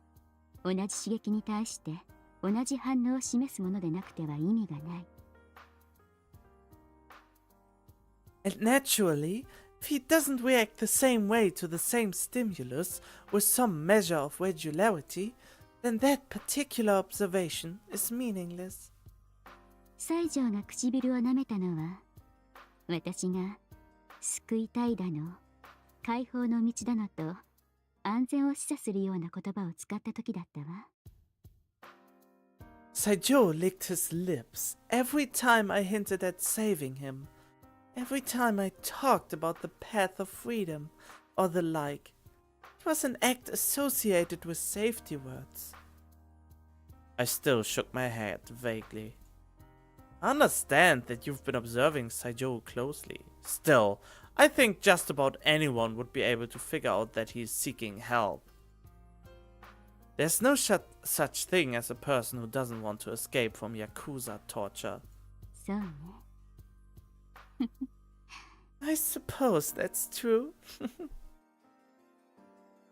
同じ刺激に対して同じ反応を示すものでなくては意味がない。And naturally, if he doesn't react the same way to the same stimulus with some measure of regularity, then that particular observation is meaningless. 西条が唇を舐めたのは、私が救いたいだの、解放の道だのと安全を示唆するような言葉を使った時だったわ。Saijou licked his lips every time I hinted at saving him, every time I talked about the path of freedom or the like. It was an act associated with safety words. I still shook my head vaguely. I understand that you've been observing Saijou closely. Still, I think just about anyone would be able to figure out that he's seeking help. There's no such thing as a person who doesn't want to escape from Yakuza torture. そうね。 I suppose that's true.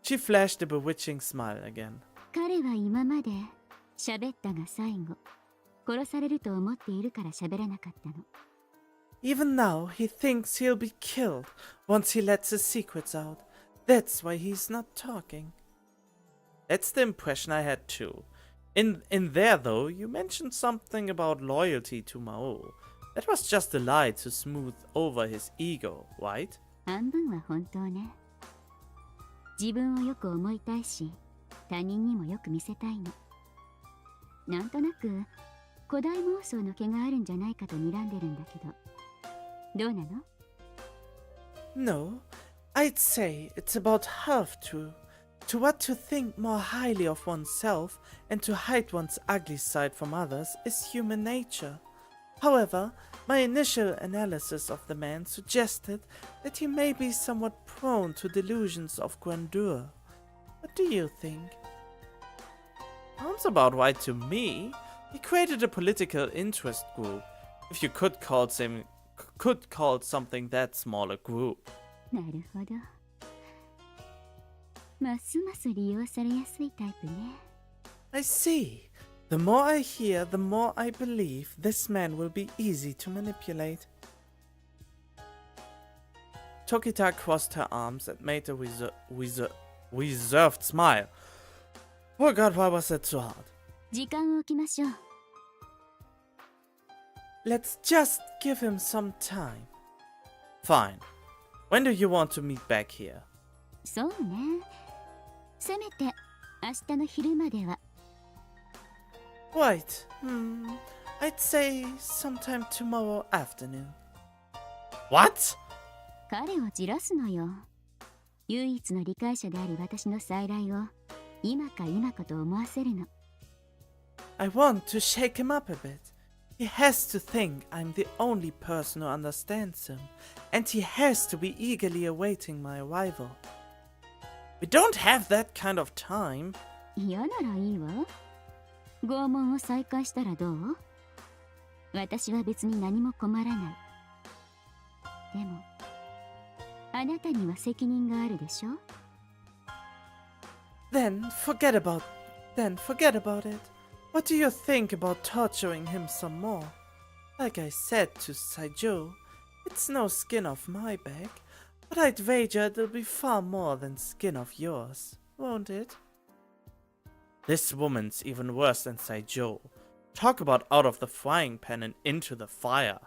She flashed a bewitching smile again. 彼は今まで喋ったが最後、殺されると思っているから喋らなかったの。Even now, he thinks he'll be killed once he lets his secrets out. That's why he's not talking. That's the impression I had too. In there though, you mentioned something about loyalty to Maou. That was just a lie to smooth over his ego, right? 半分は本当ね。自分をよく思いたいし、他人にもよく見せたいの。なんとなく古代妄想の毛があるんじゃないかと睨んでるんだけど、どうなの？ No, I'd say it's about half true. To what to think more highly of oneself and to hide one's ugly side from others is human nature. However, my initial analysis of the man suggested that he may be somewhat prone to delusions of grandeur. What do you think? Sounds about right to me. He created a political interest group, if you could call something that small a group. なるほど。ますます利用されやすいタイプね。I see. The more I hear, the more I believe this man will be easy to manipulate. Tokita crossed her arms and made a reserved smile. Oh god, why was that so hard? 時間を置きましょう。Let's just give him some time. Fine. When do you want to meet back here? そうね。せめて明日の昼までは。Right. I'd say sometime tomorrow afternoon. What? 彼をじらすのよ。唯一の理解者である私の再来を今か今かと思わせるの。I want to shake him up a bit. He has to think I'm the only person who understands him, and he has to be eagerly awaiting my arrival. We don't have that kind of time. 嫌ならいいわ。拷問を再開したらどう？私は別に何も困らない。でも、あなたには責任があるでしょ？ Then forget about it. What do you think about torturing him some more? Like I said to Saijou, it's no skin off my back, but I'd wager it'll be far more than skin off yours, won't it? This woman's even worse than Saijou. Talk about out of the frying pan and into the fire.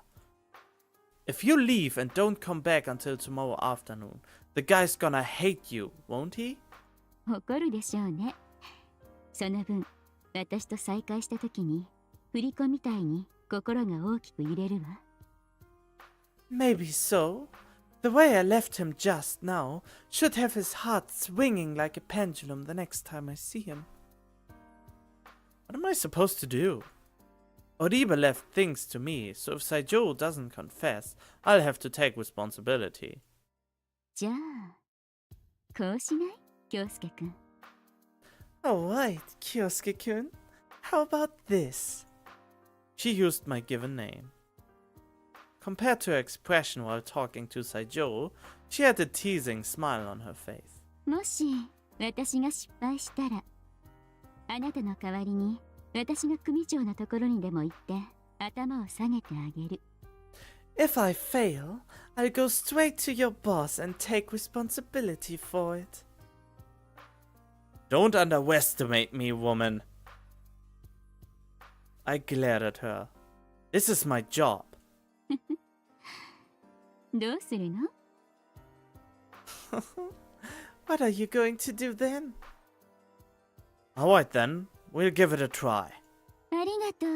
If you leave and don't come back until tomorrow afternoon, the guy's gonna hate you, won't he? 怒るでしょうね。その分、私と再会した時に振り子みたいに心が大きく揺れるわ。Maybe so. The way I left him just now should have his heart swinging like a pendulum the next time I see him. What am I supposed to do? Oribe left things to me, so if Saijou doesn't confess, I'll have to take responsibility. じゃあ、こうしない？京介くん。Alright, Kyosuke-kun. How about this? She used my given name. Compared to her expression while talking to Saijou, she had a teasing smile on her face. もし私が失敗したら、あなたの代わりに私が組長のところにでも行って頭を下げてあげる。If I fail, I'll go straight to your boss and take responsibility for it. Don't underestimate me, woman. I glared at her. This is my job. どうするの？ What are you going to do then? Alright then, we'll give it a try. ありがとう。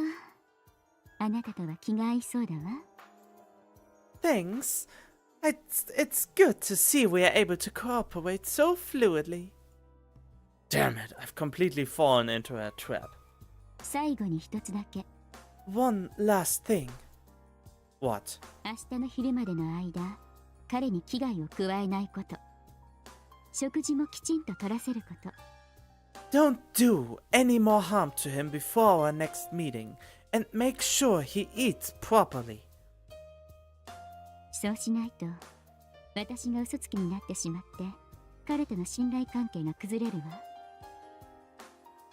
あなたとは気が合いそうだわ。Thanks. It's good to see we are able to cooperate so fluidly. Damn it, I've completely fallen into a trap. 最後に一つだけ。 One last thing. What? 明日の昼までの間、彼に危害を加えないこと。食事もきちんと取らせること。Don't do any more harm to him before our next meeting, and make sure he eats properly. そうしないと、私が嘘つきになってしまって、彼との信頼関係が崩れるわ。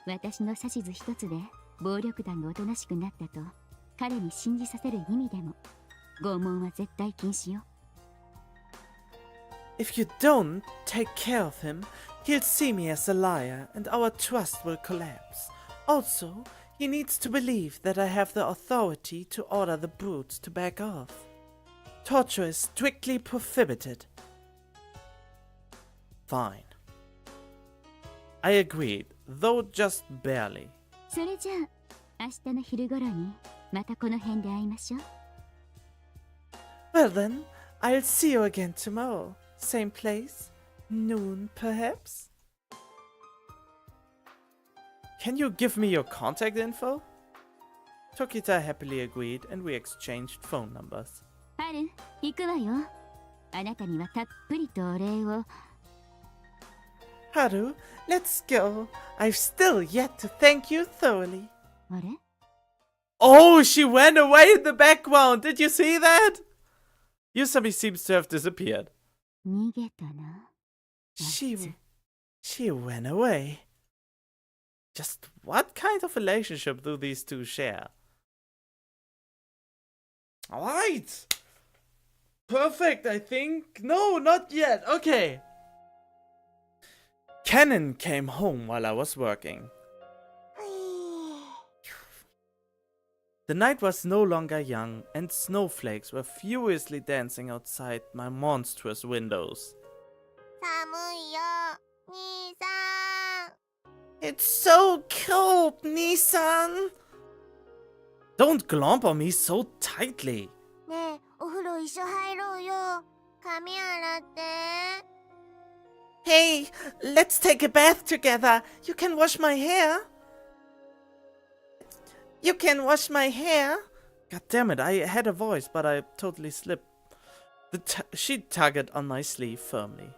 私の指図一つで暴力団がおとなしくなったと彼に信じさせる意味でも拷問は絶対禁止よ。 If you don't take care of him, he'll see me as a liar and our trust will collapse. Also, he needs to believe that I have the authority to order the brutes to back off. Torture is strictly prohibited. Fine. I agreed, though just barely. それじゃあ明日の昼頃にまたこの辺で会いましょう。 Well then, I'll see you again tomorrow. Same place? Noon, perhaps? Can you give me your contact info? Tokita happily agreed and we exchanged phone numbers. 春、行くわよ。あなたにはたっぷりとお礼を。 Haru, let's go. I've still yet to thank you thoroughly. あれ？ Oh, she ran away in the background. Did you see that? Yusami seems to have disappeared. 逃げたな。 She ran away. Just what kind of relationship do these two share? Alright. Perfect, I think. No, not yet. Okay. Cannon came home while I was working. The night was no longer young, and snowflakes were furiously dancing outside my monstrous windows. 寒いよ、兄さん。 It's so cold, Nissan! Don't glomp on me so tightly. ねえ、お風呂一緒入ろうよ。髪洗って。 Hey, let's take a bath together. You can wash my hair. You can wash my hair. God damn it, I had a voice, but I totally slipped. She tugged on my sleeve firmly.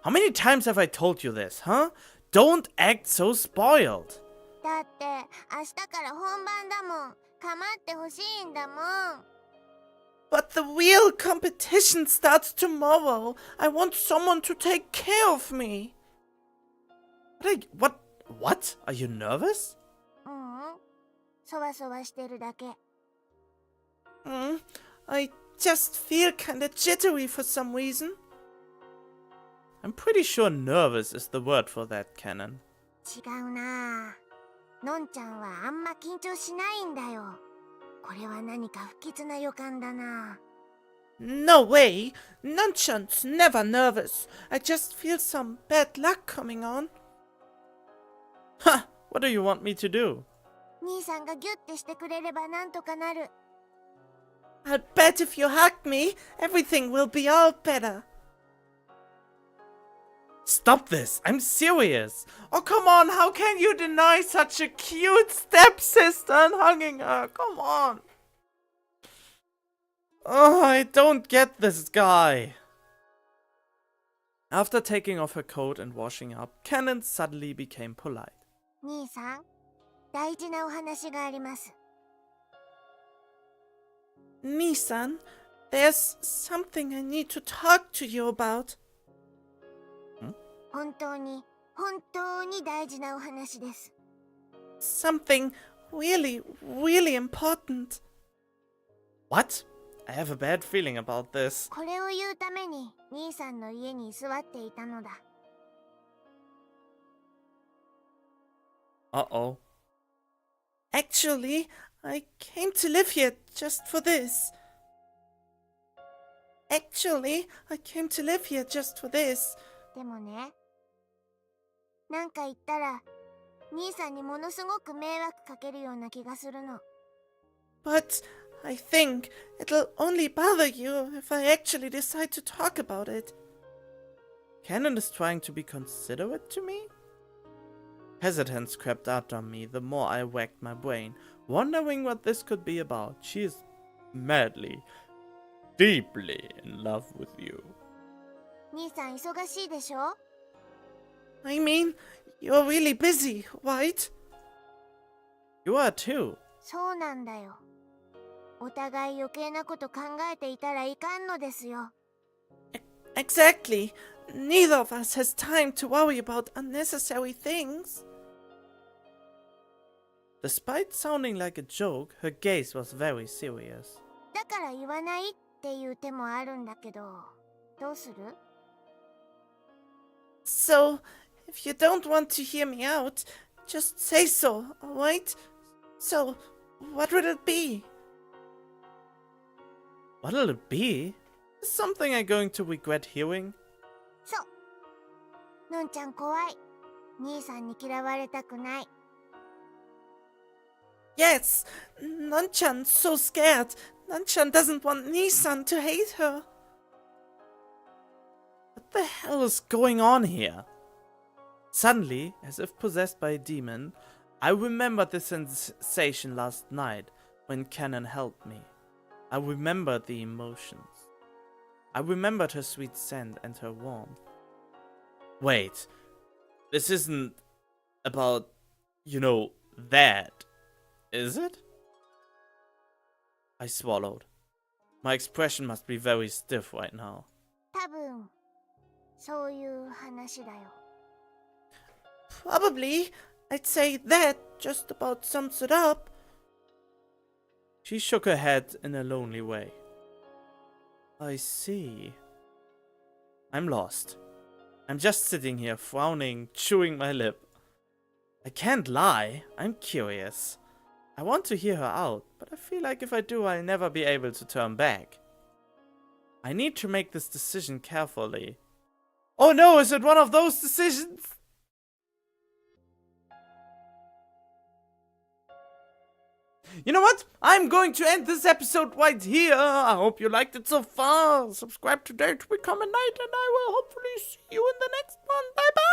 How many times have I told you this, huh? Don't act so spoiled. だって明日から本番だもん。構ってほしいんだもん。 But the real competition starts tomorrow. I want someone to take care of me. What? Are you nervous? ううん。そわそわしてるだけ。 I just feel kinda jittery for some reason. I'm pretty sure nervous is the word for that, Cannon. 違うなぁ。のんちゃんはあんま緊張しないんだよ。これは何か不吉な予感だな。 No way! Nonchan's never nervous. I just feel some bad luck coming on. Ha! What do you want me to do? 兄さんがギュッてしてくれればなんとかなる。 I'll bet if you hug me, everything will be all better. Stop this! I'm serious! Oh, come on! How can you deny such a cute stepsister and hugging her? Come on! Oh, I don't get this guy. After taking off her coat and washing up, Cannon suddenly became polite. 兄さん、大事なお話があります。 Nissan, there's something I need to talk to you about. 本当に大事なお話です。 Something really, really important. What? I have a bad feeling about this. これを言うために兄さんの家に居座っていたのだ。 Uh-oh. Actually, I came to live here just for this. Actually, I came to live here just for this. でもね、なんか言ったら兄さんにものすごく迷惑かけるような気がするの。 But I think it'll only bother you if I actually decide to talk about it. Canon is trying to be considerate to me? Hesitance crept out on me the more I racked my brain, wondering what this could be about. She is madly, deeply in love with you. 兄さん忙しいでしょ？ I mean, you're really busy, right? You are too. そうなんだよ。お互い余計なこと考えていたらいかんのですよ。 Exactly. Neither of us has time to worry about unnecessary things. Despite sounding like a joke, her gaze was very serious. だから言わないっていう手もあるんだけど、どうする？ So, if you don't want to hear me out, just say so, alright? So, what would it be? What'll it be? Is something I'm going to regret hearing? そう。のんちゃん怖い。兄さんに嫌われたくない。 Yes, Nanchan's so scared. Nanchan doesn't want Nissan to hate her. What the hell is going on here? Suddenly, as if possessed by a demon, I remembered the sensation last night when Canon helped me. I remembered the emotions. I remembered her sweet scent and her warmth. Wait, this isn't about, that, is it? I swallowed. My expression must be very stiff right now. 多分、そういう話だよ。 Probably. I'd say that just about sums it up. She shook her head in a lonely way. I see. I'm lost. I'm just sitting here frowning, chewing my lip. I can't lie. I'm curious. I want to hear her out, but I feel like if I do, I'll never be able to turn back. I need to make this decision carefully. Oh no, is it one of those decisions? You know what? I'm going to end this episode right here. I hope you liked it so far. Subscribe today to become a knight, and I will hopefully see you in the next one. Bye bye.